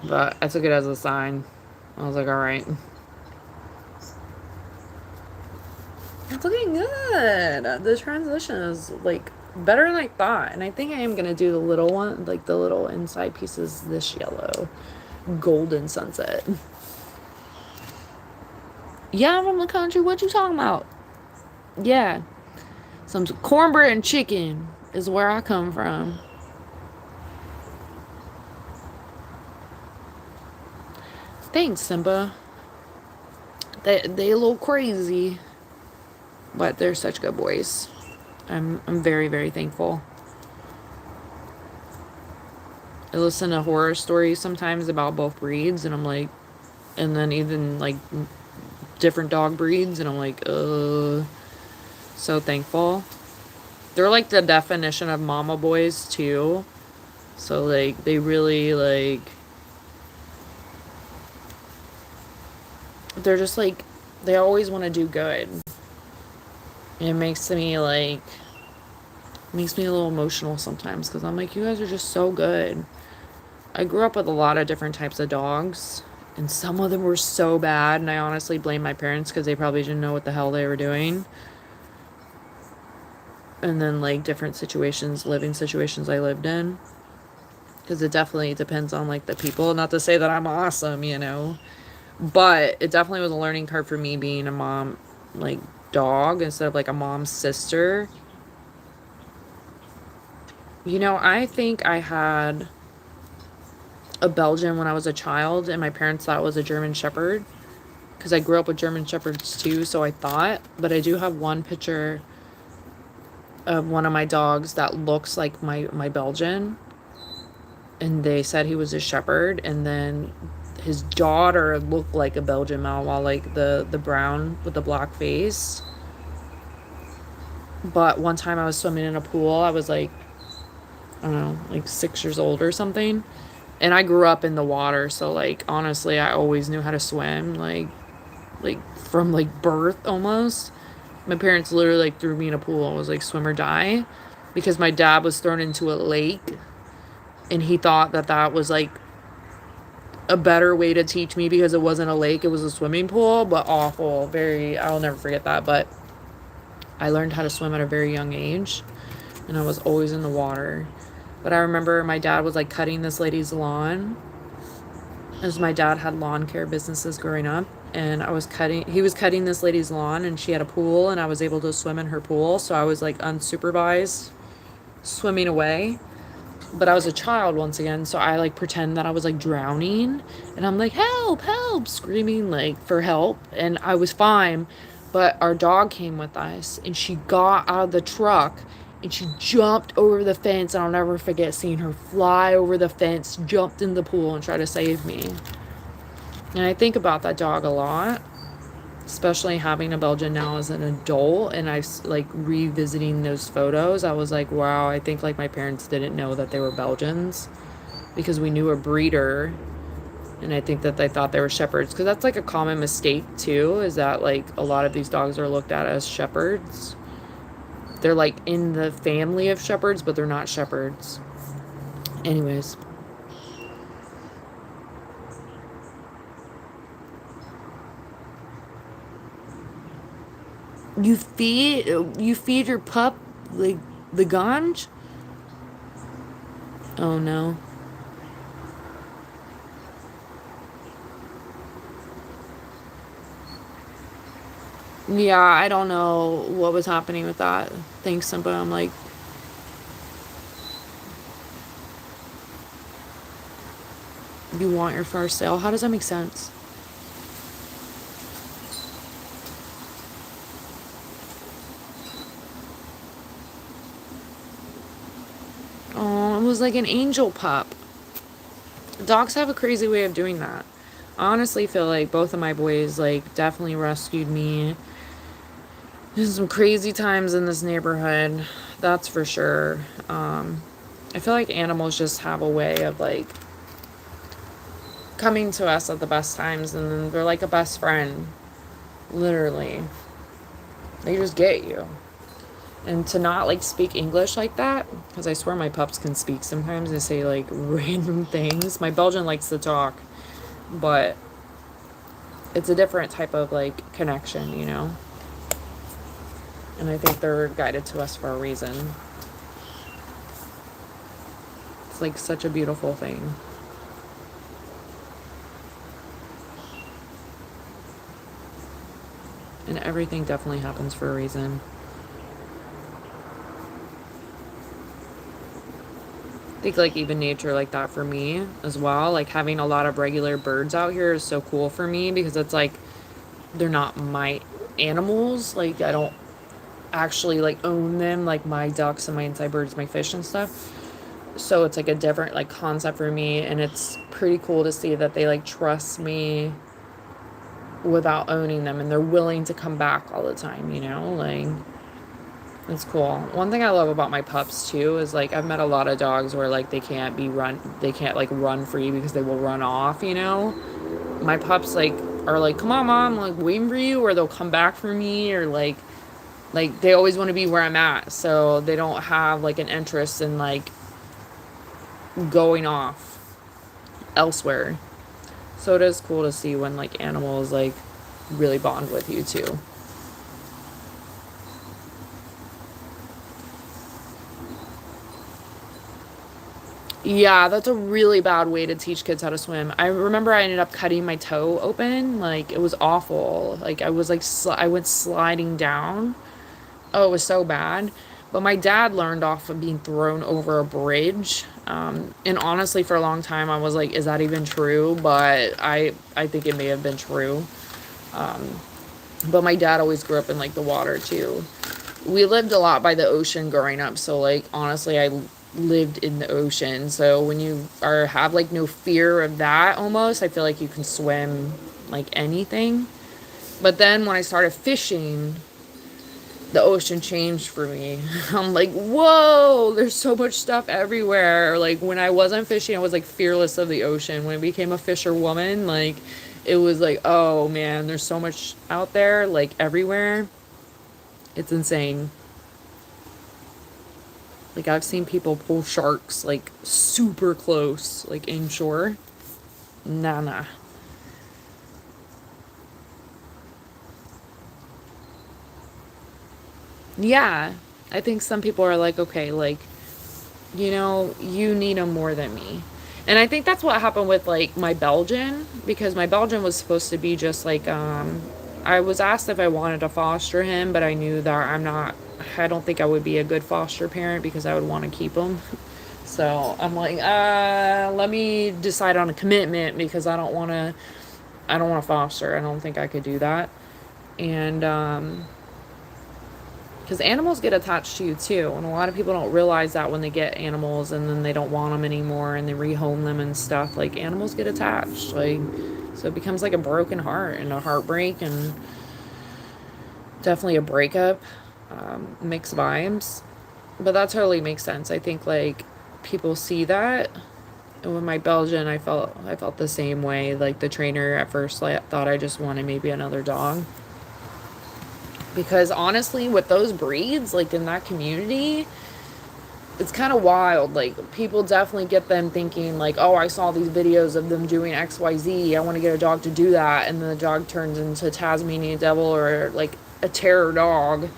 But I took it as a sign. I was like, alright. It's looking good. The transition is, like, better than I thought. And I think I am going to do the little one, like, the little inside pieces this yellow. Golden sunset. Yeah, I'm from the country. What you talking about? Yeah. Some cornbread and chicken is where I come from. Thanks, Simba. They a little crazy, but they're such good boys. I'm very, very thankful. I listen to horror stories sometimes about both breeds, and I'm like, and then even like different dog breeds, and I'm like, so thankful. They're like the definition of mama boys too. So like they really like, they're just like, they always want to do good. And it makes me like, makes me a little emotional sometimes because I'm like, you guys are just so good. I grew up with a lot of different types of dogs, and some of them were so bad, and I honestly blame my parents because they probably didn't know what the hell they were doing. and then like different situations, living situations I lived in. Because it definitely depends on like the people. Not to say that I'm awesome, you know, but it definitely was a learning curve for me being a mom, like dog instead of like a mom's sister. You know, I think I had a Belgian when I was a child, and my parents thought it was a German Shepherd because I grew up with German Shepherds too, so I thought. But I do have one picture of one of my dogs that looks like my Belgian, and they said he was a Shepherd, and then his daughter looked like a Belgian Malinois, like the brown with the black face. But one time I was swimming in a pool, I was like, I don't know, like 6 years old or something. And I grew up in the water, so like honestly, I always knew how to swim, like from like birth almost. My parents literally like threw me in a pool. It was like swim or die, because my dad was thrown into a lake, and he thought that that was like a better way to teach me because it wasn't a lake, it was a swimming pool. But awful, very, I'll never forget that. But I learned how to swim at a very young age, and I was always in the water. But I remember my dad was like cutting this lady's lawn, as my dad had lawn care businesses growing up, and he was cutting this lady's lawn, and she had a pool, and I was able to swim in her pool, so I was like unsupervised swimming away. But I was a child once again, so I like pretend that I was like drowning, and I'm like, help, help, screaming like for help, and I was fine. But our dog came with us, and she got out of the truck, and she jumped over the fence, and I'll never forget seeing her fly over the fence, jumped in the pool, and try to save me. And I think about that dog a lot, especially having a Belgian now as an adult, and I like revisiting those photos. I was like, wow, I think like my parents didn't know that they were Belgians, because we knew a breeder, and I think that they thought they were shepherds, because that's like a common mistake too, is that like a lot of these dogs are looked at as shepherds. They're like in the family of shepherds, but they're not shepherds. Anyways, you feed your pup like the ganj? Oh no. Yeah, I don't know what was happening with that. Thanks, Simba. I'm like, you want your first sale? How does that make sense? Oh, it was like an angel pup. Dogs have a crazy way of doing that. I honestly feel like both of my boys like definitely rescued me. There's some crazy times in this neighborhood, that's for sure. I feel like animals just have a way of like coming to us at the best times, and then they're like a best friend. Literally, they just get you. And to not like speak English like that, because I swear my pups can speak sometimes. They say like random things. My Belgian likes to talk, but it's a different type of like connection, you know? And I think they're guided to us for a reason. It's like such a beautiful thing. And everything definitely happens for a reason. I think like even nature like that for me as well. Like having a lot of regular birds out here is so cool for me, because it's like they're not my animals. Like I don't actually like own them, like my ducks and my inside birds, my fish and stuff. So it's like a different like concept for me, and it's pretty cool to see that they like trust me without owning them, and they're willing to come back all the time, you know? Like it's cool. One thing I love about my pups too is like I've met a lot of dogs where like they can't like run free because they will run off, you know? My pups like are like, "Come on, mom, like waiting for you," or they'll come back for me, or like they always want to be where I'm at. So they don't have like an interest in like going off elsewhere. So it is cool to see when like animals like really bond with you too. Yeah, that's a really bad way to teach kids how to swim. I remember I ended up cutting my toe open. Like, it was awful. Like, I was like, I went sliding down. Oh, it was so bad. But my dad learned off of being thrown over a bridge. And honestly, for a long time, I was like, is that even true? But I think it may have been true. But my dad always grew up in like the water too. We lived a lot by the ocean growing up, so like honestly, I lived in the ocean. So when you are have like no fear of that, almost, I feel like you can swim like anything. But then when I started fishing, the ocean changed for me. I'm like, whoa, there's so much stuff everywhere. Like when I wasn't fishing, I was like fearless of the ocean. When I became a fisherwoman, like it was like, oh man, there's so much out there, like everywhere. It's insane. Like I've seen people pull sharks like super close, like inshore. Nah, nah. Yeah, I think some people are like, okay, like you need them more than me. And I think that's what happened with like my Belgian, because my Belgian was supposed to be just like I was asked if I wanted to foster him, but I knew that I don't think I would be a good foster parent because I would want to keep him. So I'm like, let me decide on a commitment because I don't want to foster. I don't think I could do that. And because animals get attached to you too, and a lot of people don't realize that when they get animals and then they don't want them anymore and they rehome them and stuff. Like animals get attached, like so it becomes like a broken heart and a heartbreak and definitely a breakup. Mixed vibes, but that totally makes sense. I think like people see that. And with my Belgian, I felt the same way. Like the trainer at first like, thought I just wanted maybe another dog. Because honestly, with those breeds, like in that community, it's kind of wild. Like people definitely get them thinking like, "Oh, I saw these videos of them doing XYZ. I want to get a dog to do that." And then the dog turns into Tasmanian devil or like a terror dog.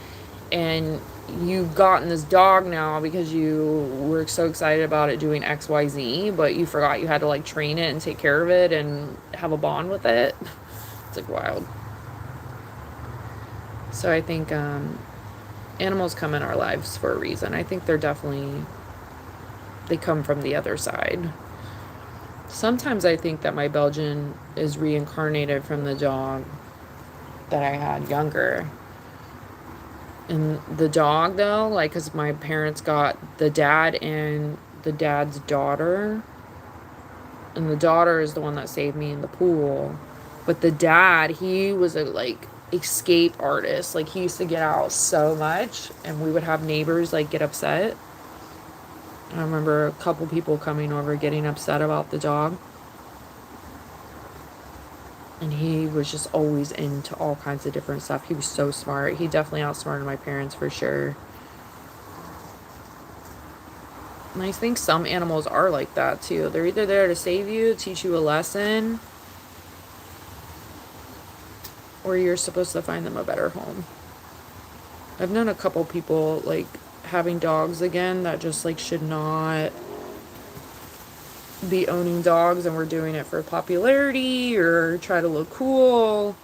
And you've gotten this dog now because you were so excited about it doing XYZ, but you forgot you had to like train it and take care of it and have a bond with it. It's like wild. So I think animals come in our lives for a reason. I think they come from the other side. Sometimes I think that my Belgian is reincarnated from the dog that I had younger. And the dog, though, like, because my parents got the dad and the dad's daughter. And the daughter is the one that saved me in the pool. But the dad, he was a, like, escape artist. Like, he used to get out so much. And we would have neighbors, like, get upset. I remember a couple people coming over getting upset about the dog. And he was just always into all kinds of different stuff. He was so smart. He definitely outsmarted my parents for sure. And I think some animals are like that too. They're either there to save you, teach you a lesson, or you're supposed to find them a better home. I've known a couple people like having dogs again that just like should not be owning dogs and we're doing it for popularity or try to look cool.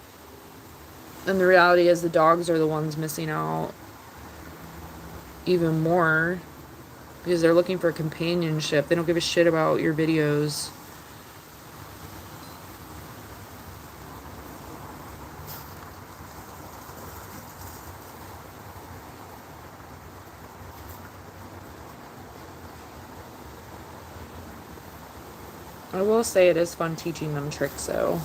And the reality is the dogs are the ones missing out even more because they're looking for companionship. They don't give a shit about your videos. I will say it is fun teaching them tricks though.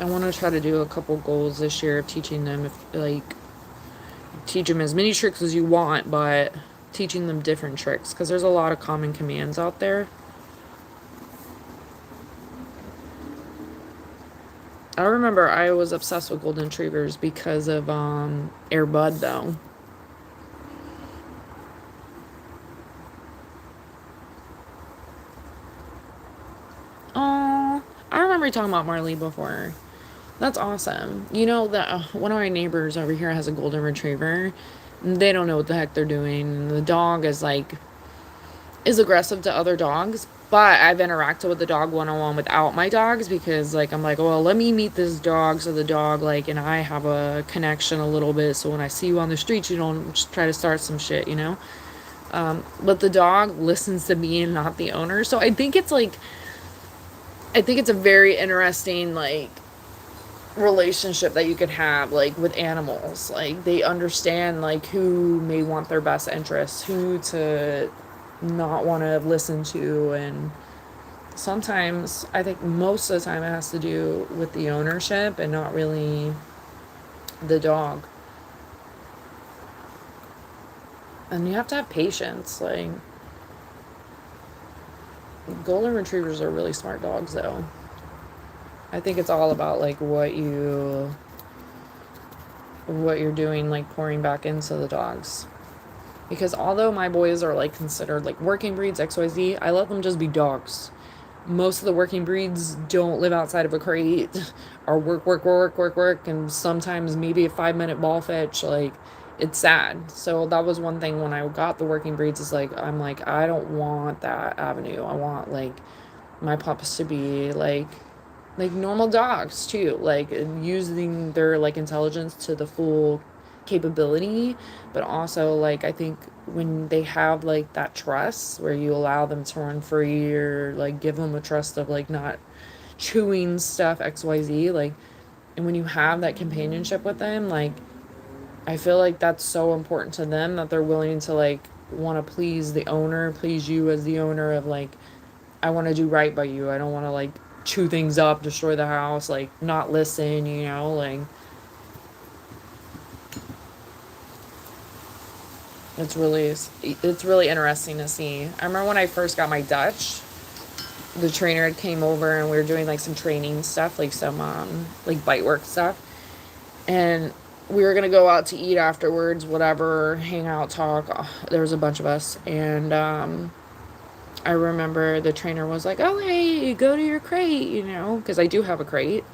I want to try to do a couple goals this year of teaching them if like teach them as many tricks as you want, but teaching them different tricks because there's a lot of common commands out there. I remember I was obsessed with golden retrievers because of Air Bud though. Oh, I remember you talking about Marley before. That's awesome. You know that one of my neighbors over here has a golden retriever. They don't know what the heck they're doing. The dog is like is aggressive to other dogs, but I've interacted with the dog one-on-one without my dogs because like I'm like, well, let me meet this dog so the dog like and I have a connection a little bit, so when I see you on the street you don't just try to start some shit, you know. But the dog listens to me and not the owner, so I think it's a very interesting like relationship that you could have like with animals. Like they understand like who may want their best interests, who to not want to listen to, and sometimes I think most of the time it has to do with the ownership and not really the dog. And you have to have patience. Like golden retrievers are really smart dogs though. I think it's all about like what you're doing, like pouring back into the dogs. Because although my boys are like considered like working breeds, XYZ, I let them just be dogs. Most of the working breeds don't live outside of a crate or work, and sometimes maybe a 5 minute ball fetch. Like, it's sad. So that was one thing when I got the working breeds is like, I'm like, I don't want that avenue. I want like my pups to be like normal dogs too, like using their like intelligence to the full capability, but also like I think when they have like that trust where you allow them to run free or like give them a trust of like not chewing stuff XYZ, like, and when you have that companionship with them, like I feel like that's so important to them that they're willing to like want to please the owner, please you as the owner of like I want to do right by you. I don't want to like chew things up, destroy the house, like not listen, you know, like it's really interesting to see. I remember when I first got my Dutch, the trainer had came over and we were doing like some training stuff, like some like bite work stuff. And we were gonna go out to eat afterwards, whatever, hang out, talk. There was a bunch of us, and I remember the trainer was like, "Oh, hey, go to your crate," you know, because I do have a crate.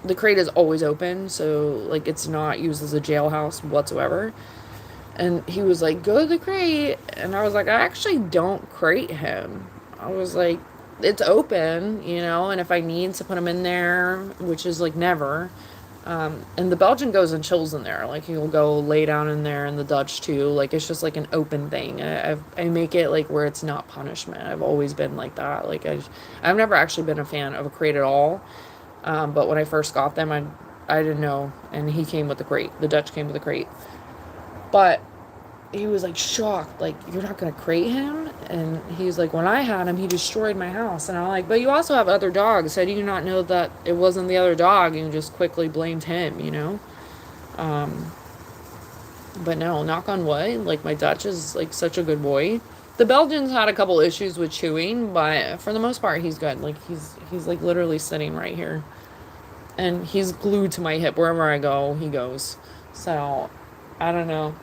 The crate is always open, so like it's not used as a jailhouse whatsoever. And he was like, "Go to the crate," and I was like, "I actually don't crate him." I was like, "It's open, you know, and if I need to put him in there, which is like never." And the Belgian goes and chills in there. Like he'll go lay down in there, and the Dutch too. Like it's just like an open thing. I make it like where it's not punishment. I've always been like that. Like I've never actually been a fan of a crate at all. But when I first got them, I didn't know, and he came with the crate. The Dutch came with the crate, but he was like shocked, like, "You're not gonna crate him?" And he's like, "When I had him, he destroyed my house." And I'm like, "But you also have other dogs. How do you not know that it wasn't the other dog?" And you just quickly blamed him, you know. But no, knock on wood, like my Dutch is like such a good boy. The Belgians had a couple issues with chewing, but for the most part he's good. Like he's like literally sitting right here, and he's glued to my hip wherever I go. He goes. So I don't know.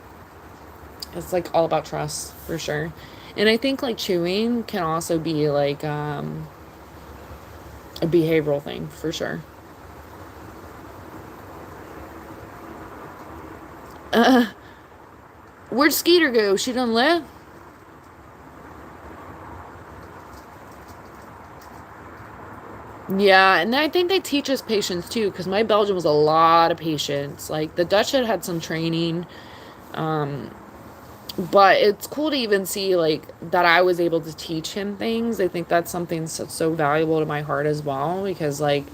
It's like all about trust for sure. And I think like chewing can also be like a behavioral thing for sure. Uh, where'd Skeeter go? She done left? Yeah, and I think they teach us patience too, because my Belgian was a lot of patience. Like the Dutch had some training, but it's cool to even see like that I was able to teach him things. I think that's something so valuable to my heart as well, because like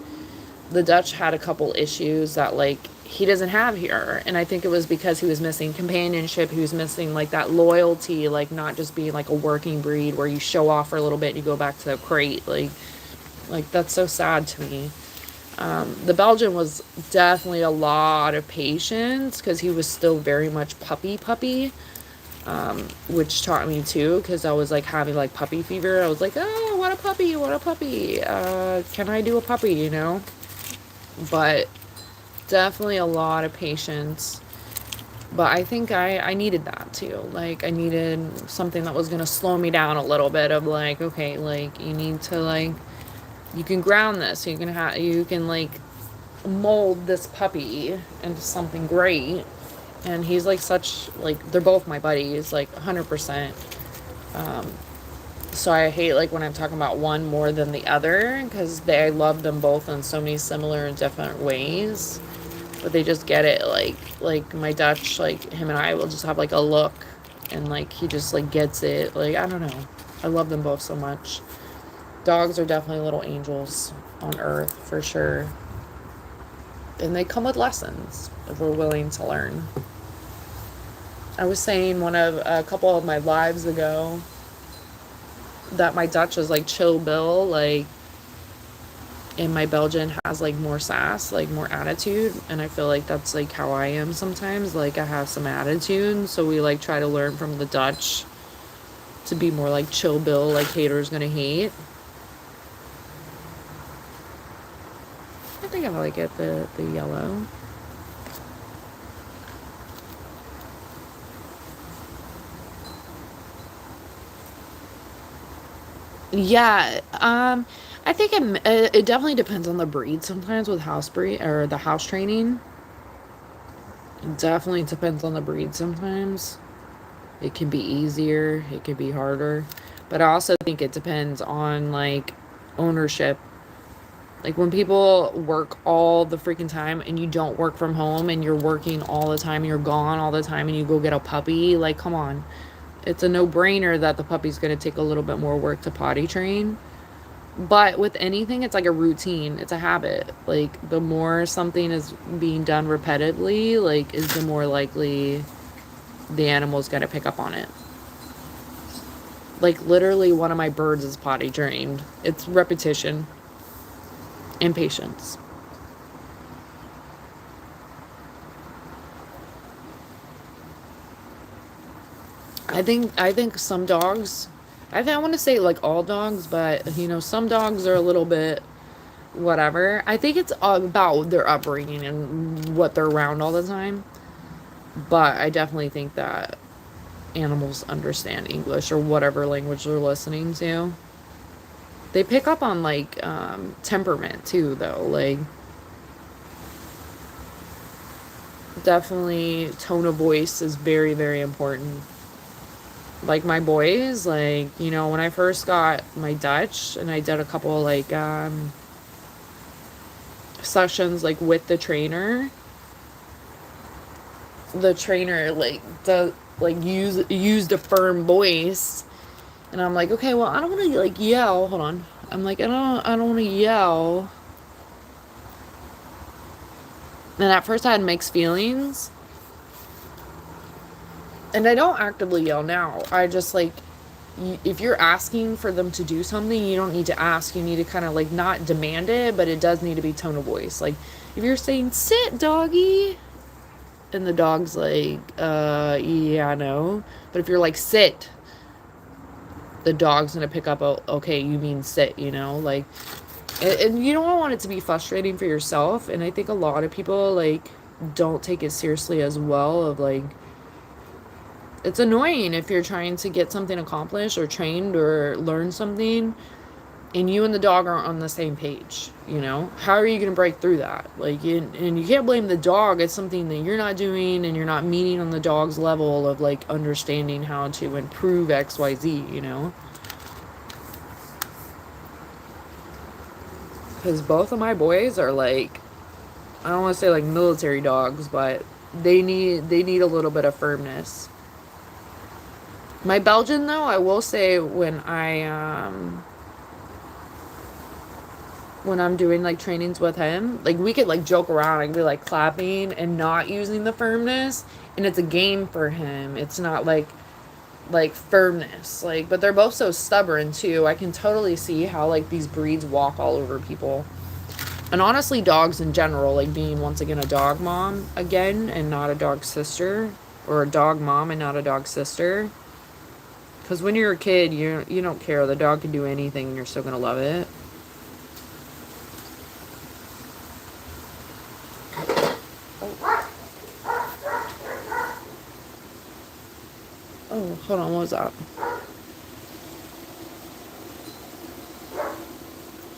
the Dutch had a couple issues that like he doesn't have here, and I think it was because he was missing companionship. He was missing like that loyalty, like not just being like a working breed where you show off for a little bit and you go back to the crate. Like that's so sad to me. The Belgian was definitely a lot of patience because he was still very much puppy, which taught me too, because I was like having like puppy fever. I was like, "Oh, what a puppy, what a puppy. Can I do a puppy, you know?" But definitely a lot of patience. But I think I needed that too. Like I needed something that was gonna slow me down a little bit of like, okay, like you need to like you can ground this. You can like mold this puppy into something great. And he's like such like they're both my buddies, like 100%. So I hate like when I'm talking about one more than the other because I love them both in so many similar and different ways. But they just get it like my Dutch, like him and I will just have like a look and like he just like gets it. Like I don't know. I love them both so much. Dogs are definitely little angels on earth for sure. And they come with lessons if we're willing to learn. I was saying a couple of my lives ago that my Dutch is like chill Bill, like, and my Belgian has like more sass, like more attitude. And I feel like that's like how I am sometimes. Like I have some attitude. So we like try to learn from the Dutch to be more like chill Bill, like haters gonna hate. I think I like it, the yellow. Yeah, I think it definitely depends on the breed. Sometimes with house breed or the house training, it definitely depends on the breed. Sometimes it can be easier, it can be harder, but I also think it depends on like ownership. Like when people work all the freaking time and you don't work from home and you're working all the time, and you're gone all the time and you go get a puppy, like come on. It's a no-brainer that the puppy's going to take a little bit more work to potty train. But with anything, it's like a routine. It's a habit. Like the more something is being done repetitively, like is the more likely the animal's going to pick up on it. Like literally one of my birds is potty trained. It's repetition and patience. I think some dogs, I want to say like all dogs, but you know, some dogs are a little bit whatever. I think it's about their upbringing and what they're around all the time. But I definitely think that animals understand English or whatever language they're listening to. They pick up on like temperament too, though. Like definitely tone of voice is very, very important. Like my boys, like you know, when I first got my Dutch and I did a couple like sessions like with the trainer like the like used a firm voice, and I'm like, okay, well I don't want to like yell. Hold on, I'm like I don't want to yell. And at first I had mixed feelings, and I don't actively yell now. I just like, if you're asking for them to do something, you don't need to ask. You need to kind of like not demand it, but it does need to be tone of voice. Like if you're saying sit doggy, and the dog's like, yeah, no. But if you're like sit, the dog's gonna pick up, oh, okay, you mean sit, you know, like, and you don't want it to be frustrating for yourself. And I think a lot of people like don't take it seriously as well. Of like, it's annoying if you're trying to get something accomplished or trained or learn something and you and the dog aren't on the same page. You know, how are you going to break through that? Like, and you can't blame the dog. It's something that you're not doing, and you're not meeting on the dog's level of like understanding how to improve XYZ, you know. Because both of my boys are like, I don't want to say like military dogs, but they need a little bit of firmness. My Belgian, though, I will say, when I'm doing like trainings with him, like we could like joke around, I could be like clapping and not using the firmness, and it's a game for him. It's not like firmness, like, but they're both so stubborn too. I can totally see how like these breeds walk all over people. And honestly, dogs in general, like being once again a dog mom again and not a dog sister, or a dog mom and not a dog sister. Because when you're a kid, you don't care. The dog can do anything, and you're still gonna love it. Oh, hold on, what was that?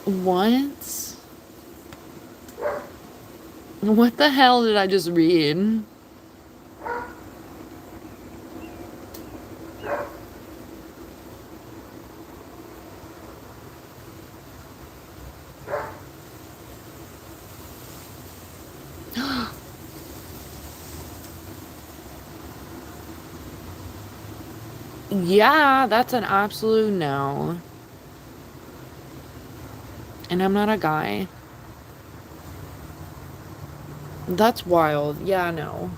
What? What the hell did I just read? Yeah, that's an absolute no. And I'm not a guy. That's wild. Yeah, no.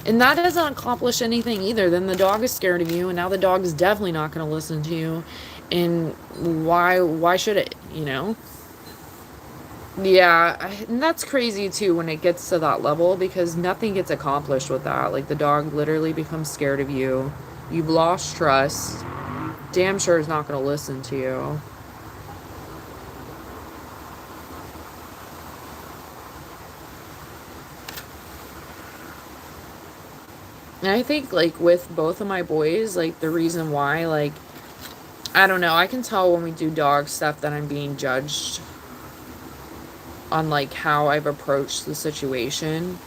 And that doesn't accomplish anything either. Then the dog is scared of you, and now the dog is definitely not going to listen to you. And why should it, you know? Yeah, and that's crazy too when it gets to that level because nothing gets accomplished with that. Like the dog literally becomes scared of you. You've lost trust. Damn sure is not going to listen to you. And I think like with both of my boys, like the reason why, like I don't know, I can tell when we do dog stuff that I'm being judged on like how I've approached the situation.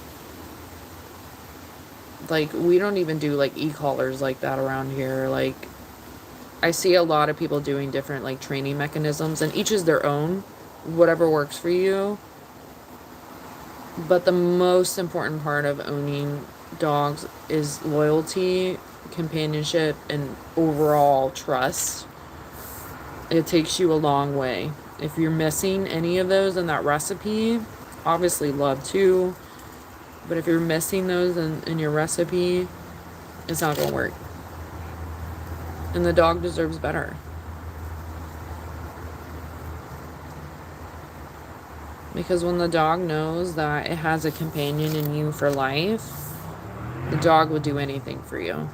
Like we don't even do like e-collars like that around here. Like I see a lot of people doing different like training mechanisms and each is their own, whatever works for you. But the most important part of owning dogs is loyalty, companionship, and overall trust. It takes you a long way. If you're missing any of those in that recipe, obviously love too, but if you're missing those in your recipe, it's not going to work. And the dog deserves better. Because when the dog knows that it has a companion in you for life, the dog will do anything for you.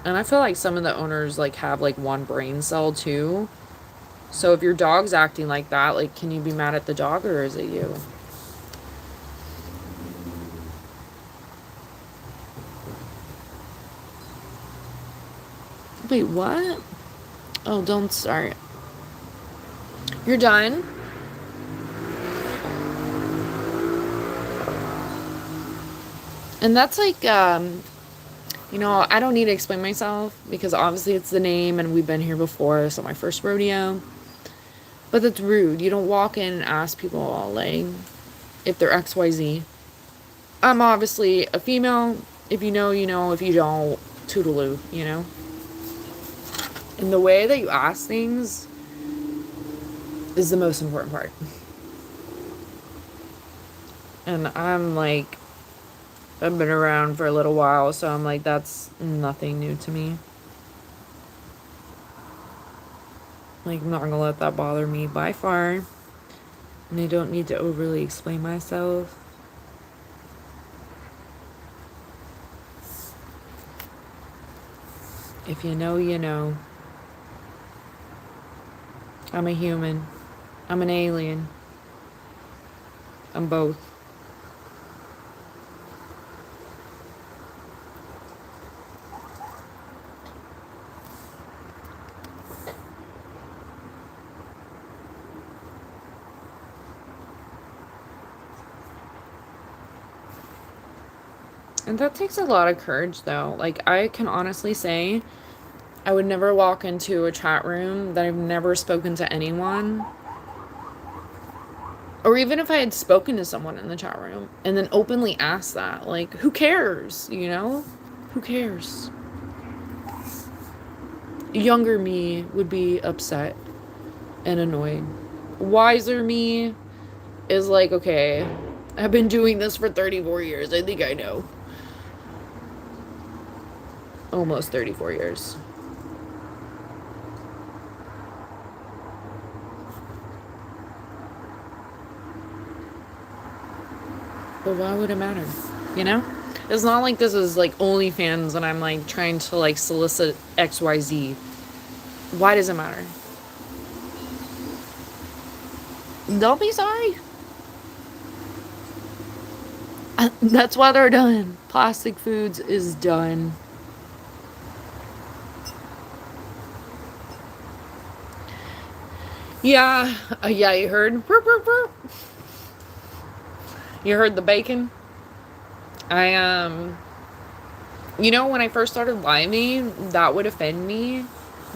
And I feel like some of the owners like have like one brain cell too. So if your dog's acting like that, like can you be mad at the dog or is it you? Wait, what? Oh, don't start. You're done? And that's like, you know, I don't need to explain myself because obviously it's the name and we've been here before. It's not my first rodeo. But that's rude. You don't walk in and ask people, like, if they're XYZ. I'm obviously a female. If you know, you know. If you don't, toodaloo, you know? And the way that you ask things is the most important part. And I'm like, I've been around for a little while, so I'm like, that's nothing new to me. Like, I'm not gonna let that bother me by far. And I don't need to overly explain myself. If you know, you know. I'm a human. I'm an alien. I'm both. And that takes a lot of courage, though. Like, I can honestly say, I would never walk into a chat room that I've never spoken to anyone. Or even if I had spoken to someone in the chat room and then openly asked that. Like, who cares, you know? Who cares? Younger me would be upset and annoyed. Wiser me is like, okay, I've been doing this for 34 years. I think I know. Almost 34 years. But why would it matter? You know? It's not like this is like OnlyFans and I'm like trying to like solicit XYZ. Why does it matter? Don't be sorry. That's why they're done. Plastic Foods is done. Yeah, yeah, you heard. You heard the bacon? I you know, when I first started living, that would offend me.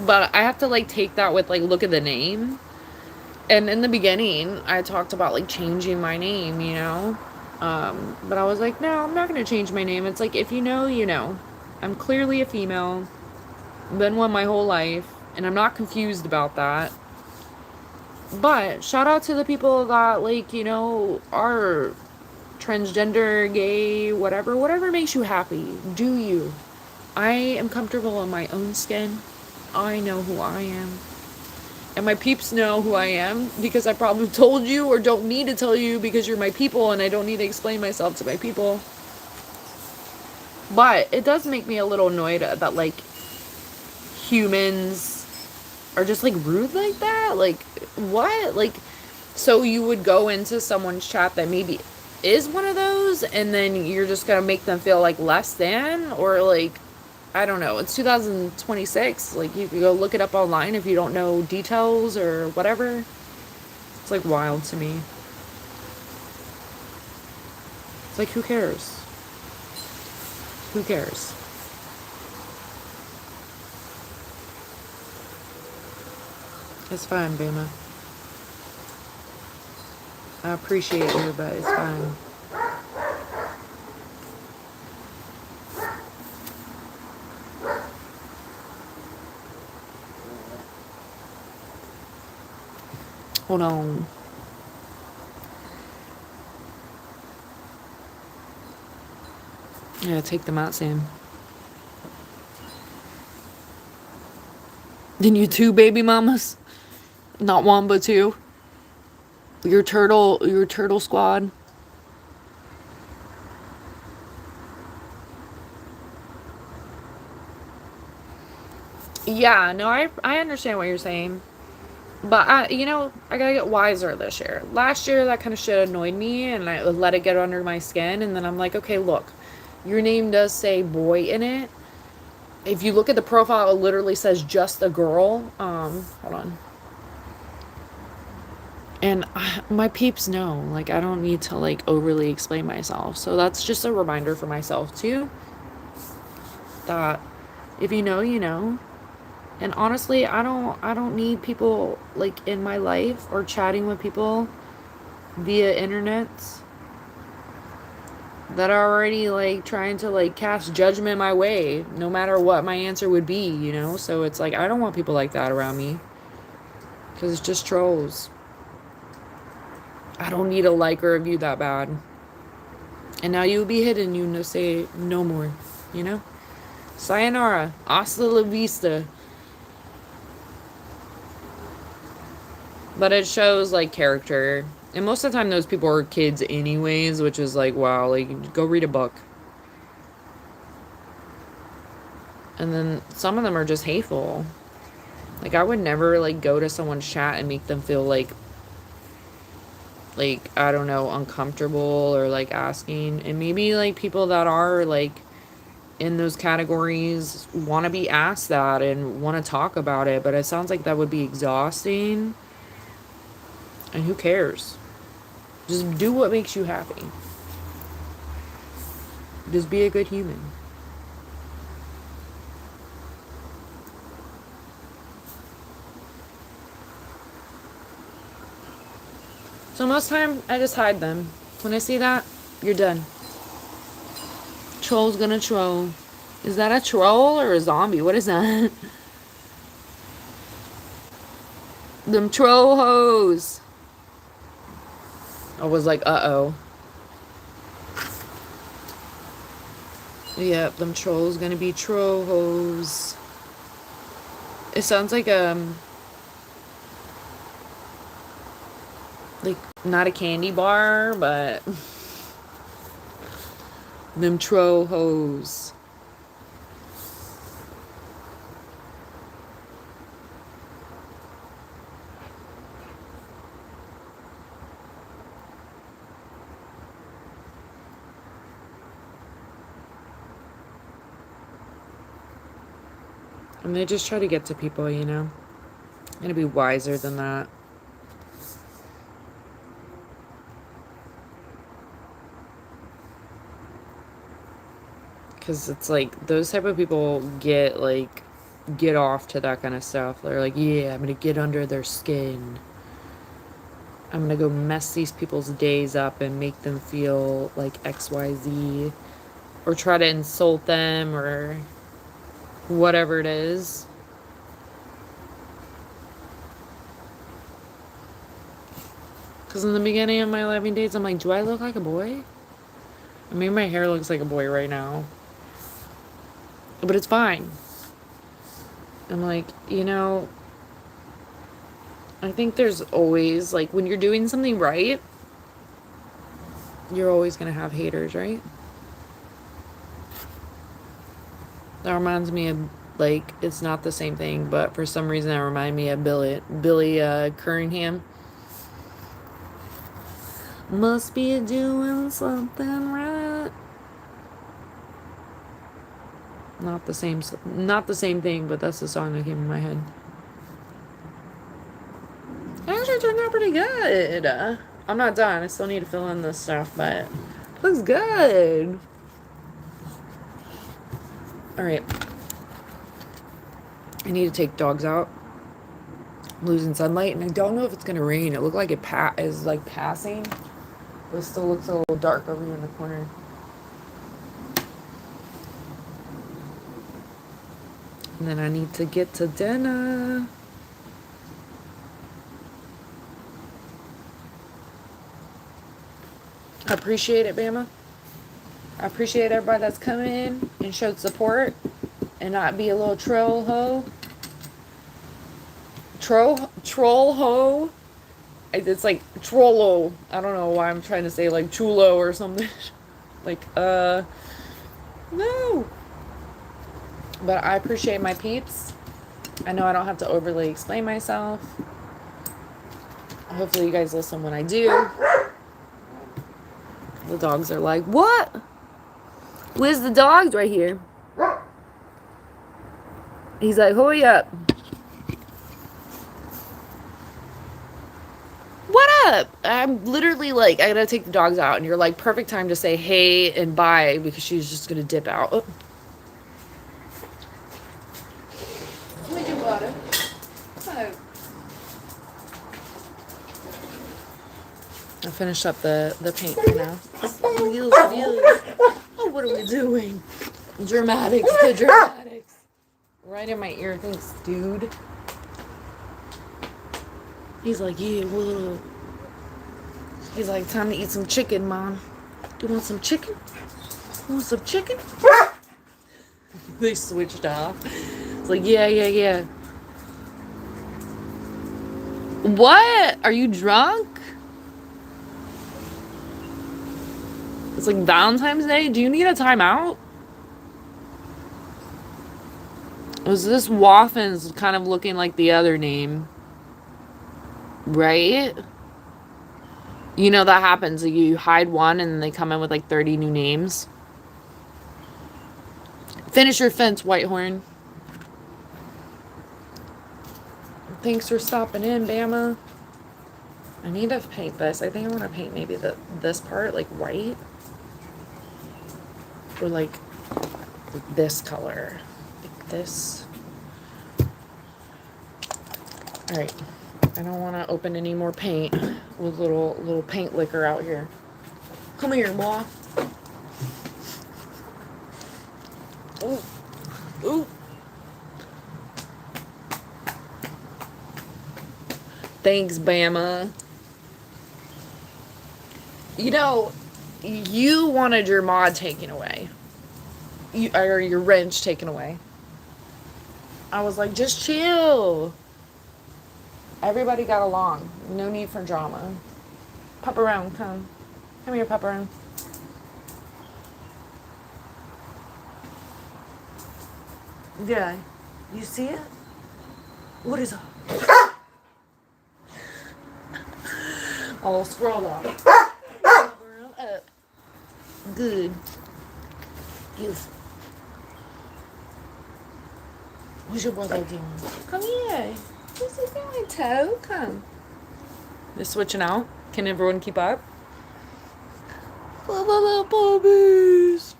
But I have to like take that with like look at the name. And in the beginning, I talked about like changing my name, you know? But I was like, no, I'm not going to change my name. It's like, if you know, you know. I'm clearly a female. Been one my whole life. And I'm not confused about that. But shout out to the people that, like, you know, are transgender, gay, whatever makes you happy. Do you? I am comfortable in my own skin. I know who I am. And my peeps know who I am because I probably told you or don't need to tell you because you're my people and I don't need to explain myself to my people. But it does make me a little annoyed that, like, humans are just, like, rude like that. Like, what? Like, so you would go into someone's chat that maybe is one of those and then you're just gonna make them feel like less than, or like, I don't know. It's 2026. Like, you can go look it up online if you don't know details or whatever. It's like wild to me. It's like, who cares? Who cares? It's fine, Bama. I appreciate you, but it's fine. Hold on. Yeah, take them out, Sam. Then you two baby mamas? Not one, but two? Your turtle squad? Yeah, no, I understand what you're saying. But, you know, I gotta get wiser this year. Last year, that kind of shit annoyed me, and I let it get under my skin, and then I'm like, okay, look, your name does say boy in it. If you look at the profile, it literally says just a girl. Hold on. And my peeps know, like, I don't need to, like, overly explain myself. So that's just a reminder for myself, too, that if you know, you know. And honestly, I don't need people, like, in my life or chatting with people via internet that are already, like, trying to, like, cast judgment my way, no matter what my answer would be, you know? So it's like, I don't want people like that around me, because it's just trolls. I don't need a like or a review that bad. And now you'll be hidden, you know, say no more, you know? Sayonara. Hasta la vista. But it shows, like, character. And most of the time those people are kids anyways, which is like, wow, like, go read a book. And then some of them are just hateful. Like, I would never, like, go to someone's chat and make them feel like, I don't know, uncomfortable or, like, asking. And maybe, like, people that are, like, in those categories want to be asked that and want to talk about it. But it sounds like that would be exhausting. And who cares? Just do what makes you happy. Just be a good human. So most time, I just hide them. When I see that, you're done. Troll's gonna troll. Is that a troll or a zombie? What is that? Them troll hoes. I was like, uh-oh. Yep, them trolls gonna be troll hoes. It sounds like, like, not a candy bar, but them troll hoes. And they just try to get to people, you know? I'm gonna be wiser than that. Because it's like, those type of people get, like, get off to that kind of stuff. They're like, yeah, I'm gonna get under their skin. I'm gonna go mess these people's days up and make them feel like XYZ, or try to insult them, or whatever it is. Because in the beginning of my 11 days, I'm like, do I look like a boy? I mean, my hair looks like a boy right now. But it's fine. I'm like, I think there's always, like, when you're doing something right, you're always going to have haters, right? That reminds me of, like, it's not the same thing, but for some reason that reminded me of Billy Curringham. Must be doing something right. Not the same thing, but that's the song that came in my head. It actually turned out pretty good. I'm not done. I still need to fill in this stuff, but it looks good. All right. I need to take dogs out. I'm losing sunlight, and I don't know if it's gonna rain. It looked like it is like passing, but it still looks a little dark over here in the corner. And then I need to get to dinner. I appreciate it, Bama. I appreciate everybody that's come in and showed support and not be a little troll hoe. Troll hoe. It's like trollo. I don't know why I'm trying to say like chulo or something. Like, no. But I appreciate my peeps. I know I don't have to overly explain myself. Hopefully you guys listen when I do. The dogs are like, what? Where's the dogs right here? He's like, hurry up. What up? I'm literally like, I gotta take the dogs out, and you're like, perfect time to say hey and bye, because she's just gonna dip out. Oh. Let me do water. Oh. I finished up the paint for now. Oh, what are we doing? Dramatics, the dramatics. Right in my ear. Thanks, dude. He's like, yeah, well. He's like, time to eat some chicken, Mom. You want some chicken? You want some chicken? They switched off. It's like, yeah. What? Are you drunk? It's like Valentine's Day. Do you need a timeout? Was this Waffen's kind of looking like the other name? Right? You know that happens. You hide one and they come in with like 30 new names. Finish your fence, Whitehorn. Thanks for stopping in, Bama. I need to paint this. I think I want to paint maybe this part like white. Or like this color. Like this. Alright. I don't want to open any more paint with little paint liquor out here. Come here, boy. Ooh. Thanks, Bama. You know, you wanted your mod taken away. Or your wrench taken away. I was like, just chill. Everybody got along. No need for drama. Pop around, come. Come here, pop around. Yeah. You see it? What is it? All scrolled up. Up. Good. Yes. What's your brother doing? Come here. What's he doing, Toe? Come. They're switching out. Can everyone keep up? Little puppies.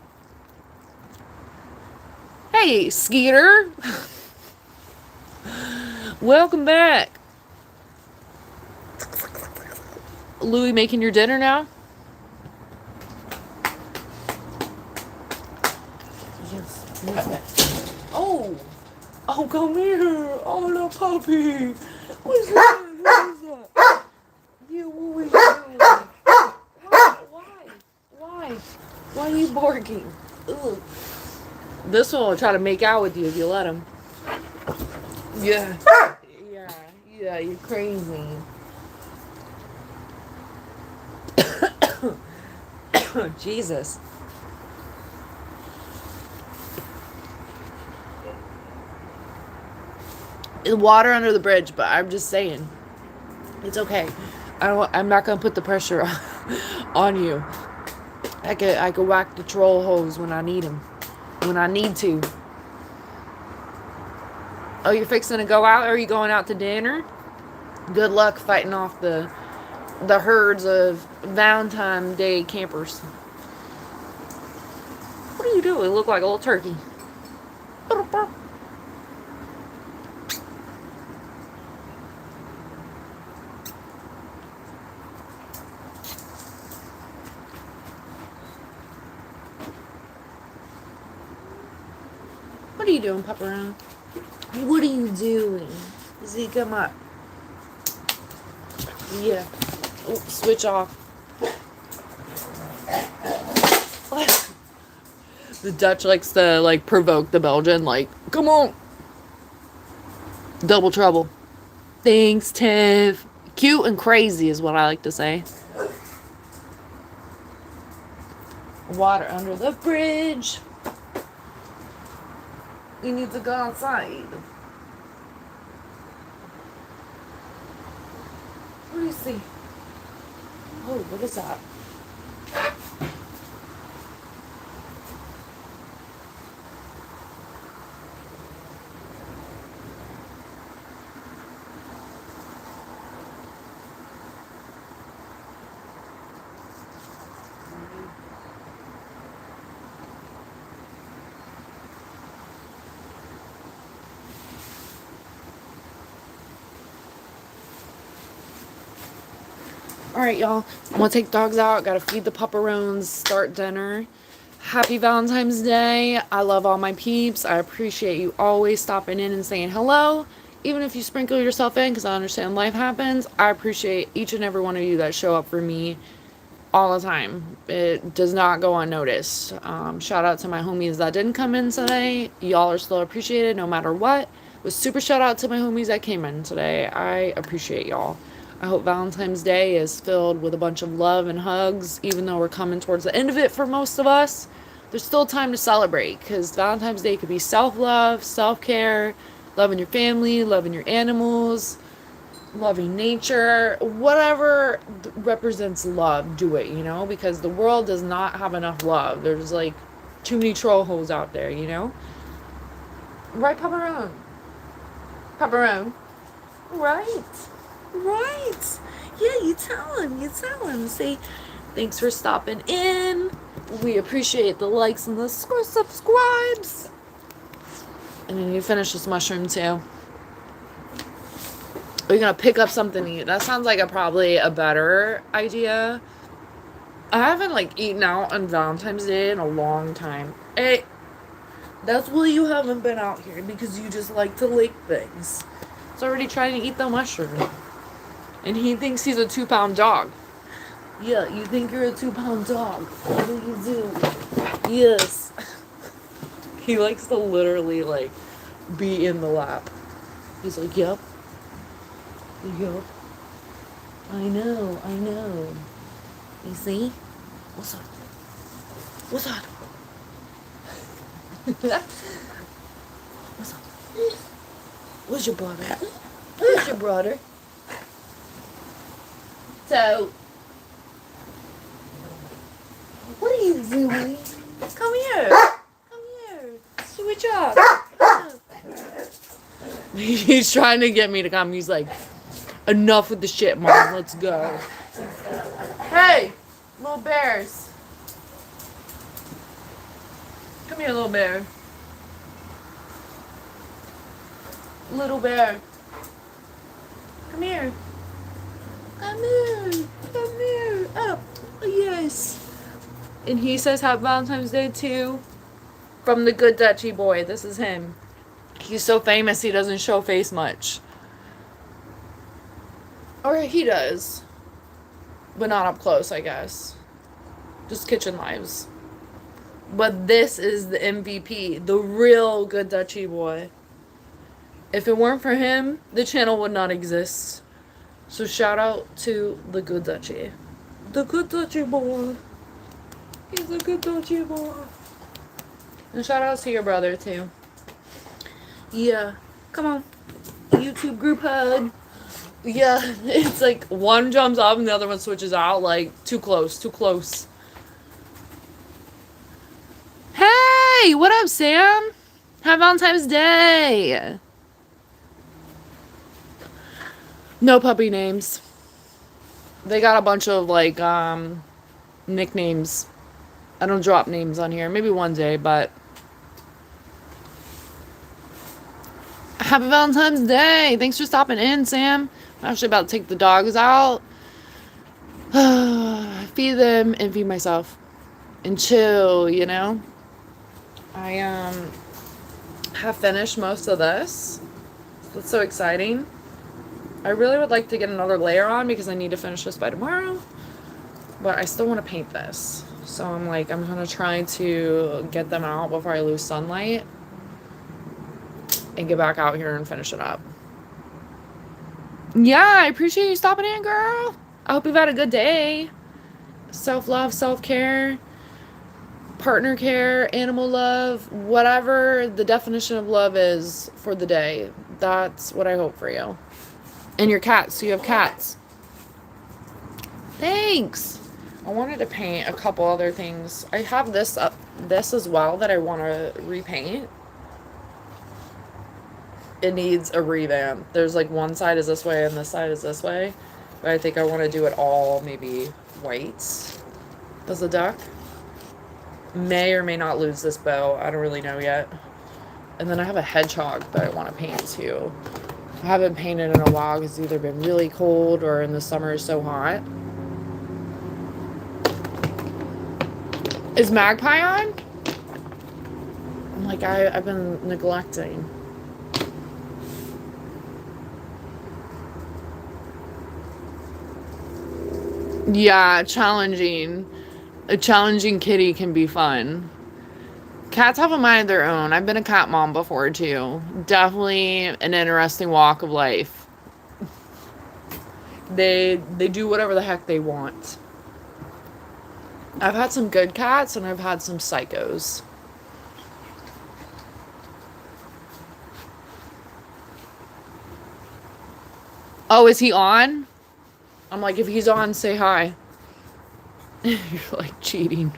Hey, Skeeter. Welcome back. Louie making your dinner now? Yes. Oh! Oh, come here! Oh, little puppy! What's that? What is that? You, what are you doing? Why? Why are you barking? Ugh. This one will try to make out with you if you let him. Yeah. Yeah, you're crazy. Jesus. It's water under the bridge, but I'm just saying. It's okay. I'm not gonna put the pressure on you. I could whack the troll hose when I need him. When I need to. Oh, you're fixing to go out? Are you going out to dinner? Good luck fighting off the herds of Valentine Day campers. What are you doing? You look like a little turkey. What are you doing, Pepperoni? What are you doing? Z, come up. Yeah. Oh, switch off. The Dutch likes to, provoke the Belgian, come on. Double trouble. Thanks, Tiff. Cute and crazy is what I like to say. Water under the bridge. You need to go outside. What do you see? Oh, what is that? Alright, y'all. I'm gonna take dogs out. Gotta feed the pupperones. Start dinner. Happy Valentine's Day. I love all my peeps. I appreciate you always stopping in and saying hello. Even if you sprinkle yourself in, because I understand life happens. I appreciate each and every one of you that show up for me all the time. It does not go unnoticed. Shout out to my homies that didn't come in today. Y'all are still appreciated no matter what. But super shout out to my homies that came in today. I appreciate y'all. I hope Valentine's Day is filled with a bunch of love and hugs, even though we're coming towards the end of it for most of us. There's still time to celebrate, because Valentine's Day could be self-love, self-care, loving your family, loving your animals, loving nature, whatever represents love, do it, because the world does not have enough love. There's too many troll holes out there, Right, Pepperoni? Pepperoni? Right. Yeah, you tell him. Say, thanks for stopping in. We appreciate the likes and the subscribes. And then you finish this mushroom too. Are you gonna pick up something to eat? That sounds like probably a better idea. I haven't eaten out on Valentine's Day in a long time. Hey, that's why you haven't been out here, because you just like to lick things. It's already trying to eat the mushroom. And he thinks he's a 2-pound dog. Yeah, you think you're a 2-pound dog. What do you do? Yes. He likes to literally, be in the lap. He's like, yep. Yep. I know. You see? What's up? What's up? Where's your brother? Where's your brother? So, what are you doing? Come here. Switch up. He's trying to get me to come. He's like, enough with the shit, Mom. Let's go. Hey, little bears. Come here, little bear. Little bear. Come here. Come here. Come here. Oh, yes. And he says Happy Valentine's Day too. From the Good Dutchy Boy. This is him. He's so famous he doesn't show face much. Or he does. But not up close, I guess. Just kitchen lives. But this is the MVP. The real Good Dutchy Boy. If it weren't for him, the channel would not exist. So shout out to the Good Dutchy. The Good Dutchy Boy. He's a Good Dutchy Boy. And shout outs to your brother too. Yeah. Come on. YouTube group hug. Yeah, it's like one jumps up and the other one switches out. Like, too close, too close. Hey, what up, Sam? Happy Valentine's Day. No puppy names. They got a bunch of, like, nicknames. I don't drop names on here. Maybe one day, but... Happy Valentine's Day. Thanks for stopping in, Sam. I'm actually about to take the dogs out. Feed them and feed myself. And chill, you know? I, have finished most of this. That's so exciting. I really would like to get another layer on because I need to finish this by tomorrow. But I still want to paint this. So I'm like, I'm going to try to get them out before I lose sunlight. And get back out here and finish it up. Yeah, I appreciate you stopping in, girl. I hope you've had a good day. Self-love, self-care, partner care, animal love, whatever the definition of love is for the day. That's what I hope for you. And your cats. So you have cats. Thanks. I wanted to paint a couple other things. I have this as well that I want to repaint. It needs a revamp. There's like one side is this way and this side is this way. But I think I want to do it all maybe white as a duck. May or may not lose this bow. I don't really know yet. And then I have a hedgehog that I want to paint too. I haven't painted in a while because it's either been really cold or in the summer is so hot. Is Magpie on? I'm like, I've been neglecting. Yeah, challenging. A challenging kitty can be fun. Cats have a mind of their own. I've been a cat mom before too. Definitely an interesting walk of life. They do whatever the heck they want. I've had some good cats and I've had some psychos. Oh, is he on? I'm like, if he's on, say hi. You're like cheating.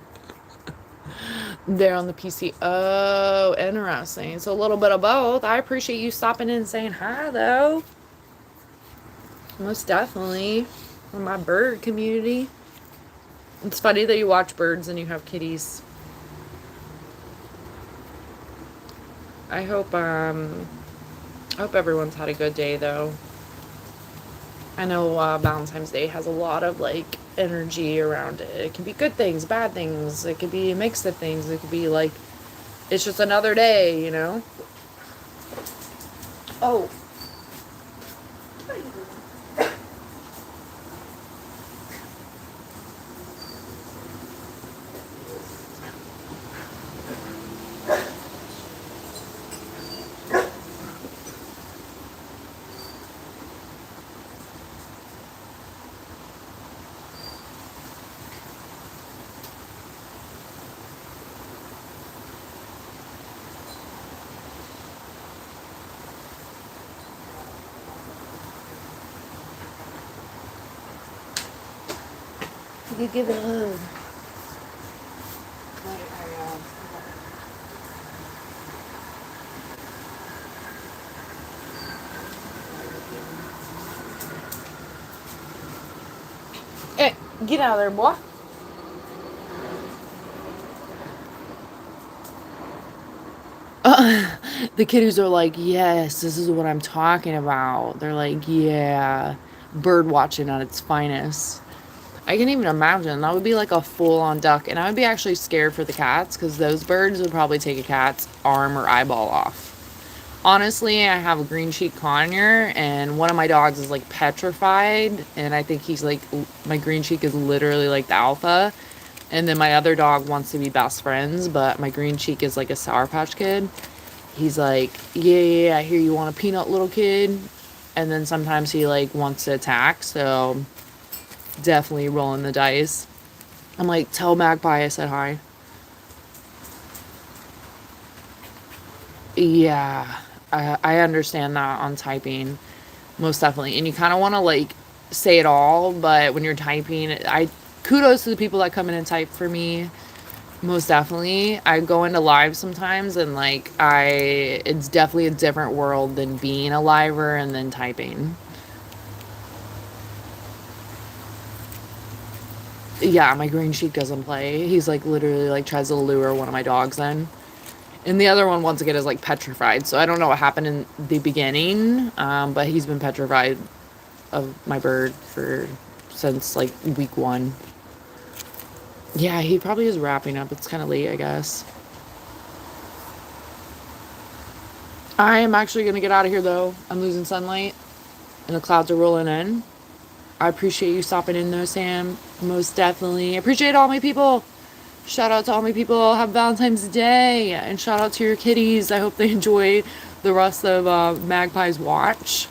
They're on the PC. Oh, interesting. So a little bit of both. I appreciate you stopping in and saying hi, though. Most definitely. From my bird community. It's funny that you watch birds and you have kitties. I hope everyone's had a good day, though. I know Valentine's Day has a lot of, like, energy around it. It can be good things, bad things. It could be a mix of things. It could be, like, it's just another day, you know? Oh. You give it a hug. Hey, get out of there, boy. The kiddies are like, yes, this is what I'm talking about. They're like, yeah, bird watching at its finest. I can even imagine. That would be like a full on duck. And I would be actually scared for the cats because those birds would probably take a cat's arm or eyeball off. Honestly, I have a green cheek conure, and one of my dogs is like petrified. And I think he's like, my green cheek is literally like the alpha. And then my other dog wants to be best friends, but my green cheek is like a Sour Patch Kid. He's like, yeah, I hear you want a peanut, little kid. And then sometimes he like wants to attack. So definitely rolling the dice. I'm like, tell Magpie I said hi. Yeah, I understand that on typing, most definitely. And you kind of want to like say it all, but when you're typing, I kudos to the people that come in and type for me. Most definitely. I go into live sometimes and like it's definitely a different world than being a liver and then typing. Yeah, my green sheep doesn't play. He's like literally like tries to lure one of my dogs in. And the other one, once again, is like petrified. So I don't know what happened in the beginning, but he's been petrified of my bird for since like week one. Yeah, he probably is wrapping up. It's kind of late, I guess. I am actually going to get out of here though. I'm losing sunlight and the clouds are rolling in. I appreciate you stopping in though, Sam. Most definitely. I appreciate all my people. Shout out to all my people. Have Valentine's Day. And shout out to your kitties. I hope they enjoy the rest of Magpie's watch.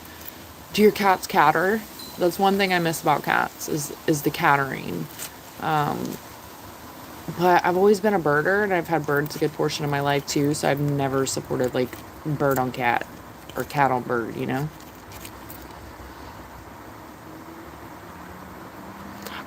Do your cats catter? That's one thing I miss about cats is the cattering. But I've always been a birder and I've had birds a good portion of my life too, so I've never supported like bird on cat or cat on bird, you know?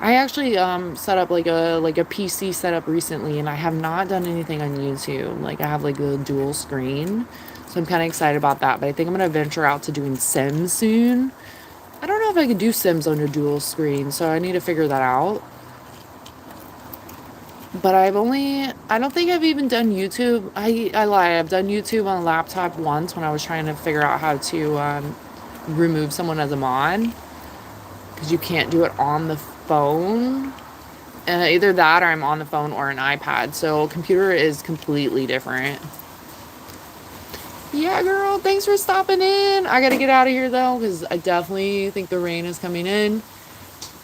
I actually set up like a PC setup recently, and I have not done anything on YouTube. Like I have like a dual screen, so I'm kind of excited about that. But I think I'm gonna venture out to doing Sims soon. I don't know if I can do Sims on a dual screen, so I need to figure that out. But I don't think I've even done YouTube. I lie. I've done YouTube on a laptop once when I was trying to figure out how to remove someone as a mod because you can't do it on the phone. Either that or I'm on the phone or an iPad. So computer is completely different. Yeah, girl. Thanks for stopping in. I gotta get out of here though because I definitely think the rain is coming in,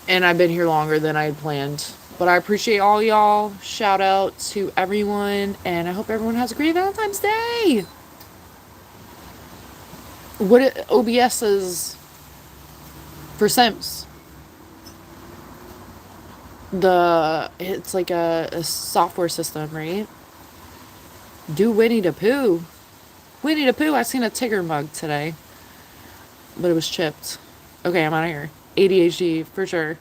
and I've been here longer than I had planned. But I appreciate all y'all. Shout out to everyone, and I hope everyone has a great Valentine's Day. What OBS is for Sims? It's like a software system, right? Do Winnie the Pooh. Winnie the Pooh. I seen a Tigger mug today, but it was chipped. Okay, I'm out of here. ADHD for sure.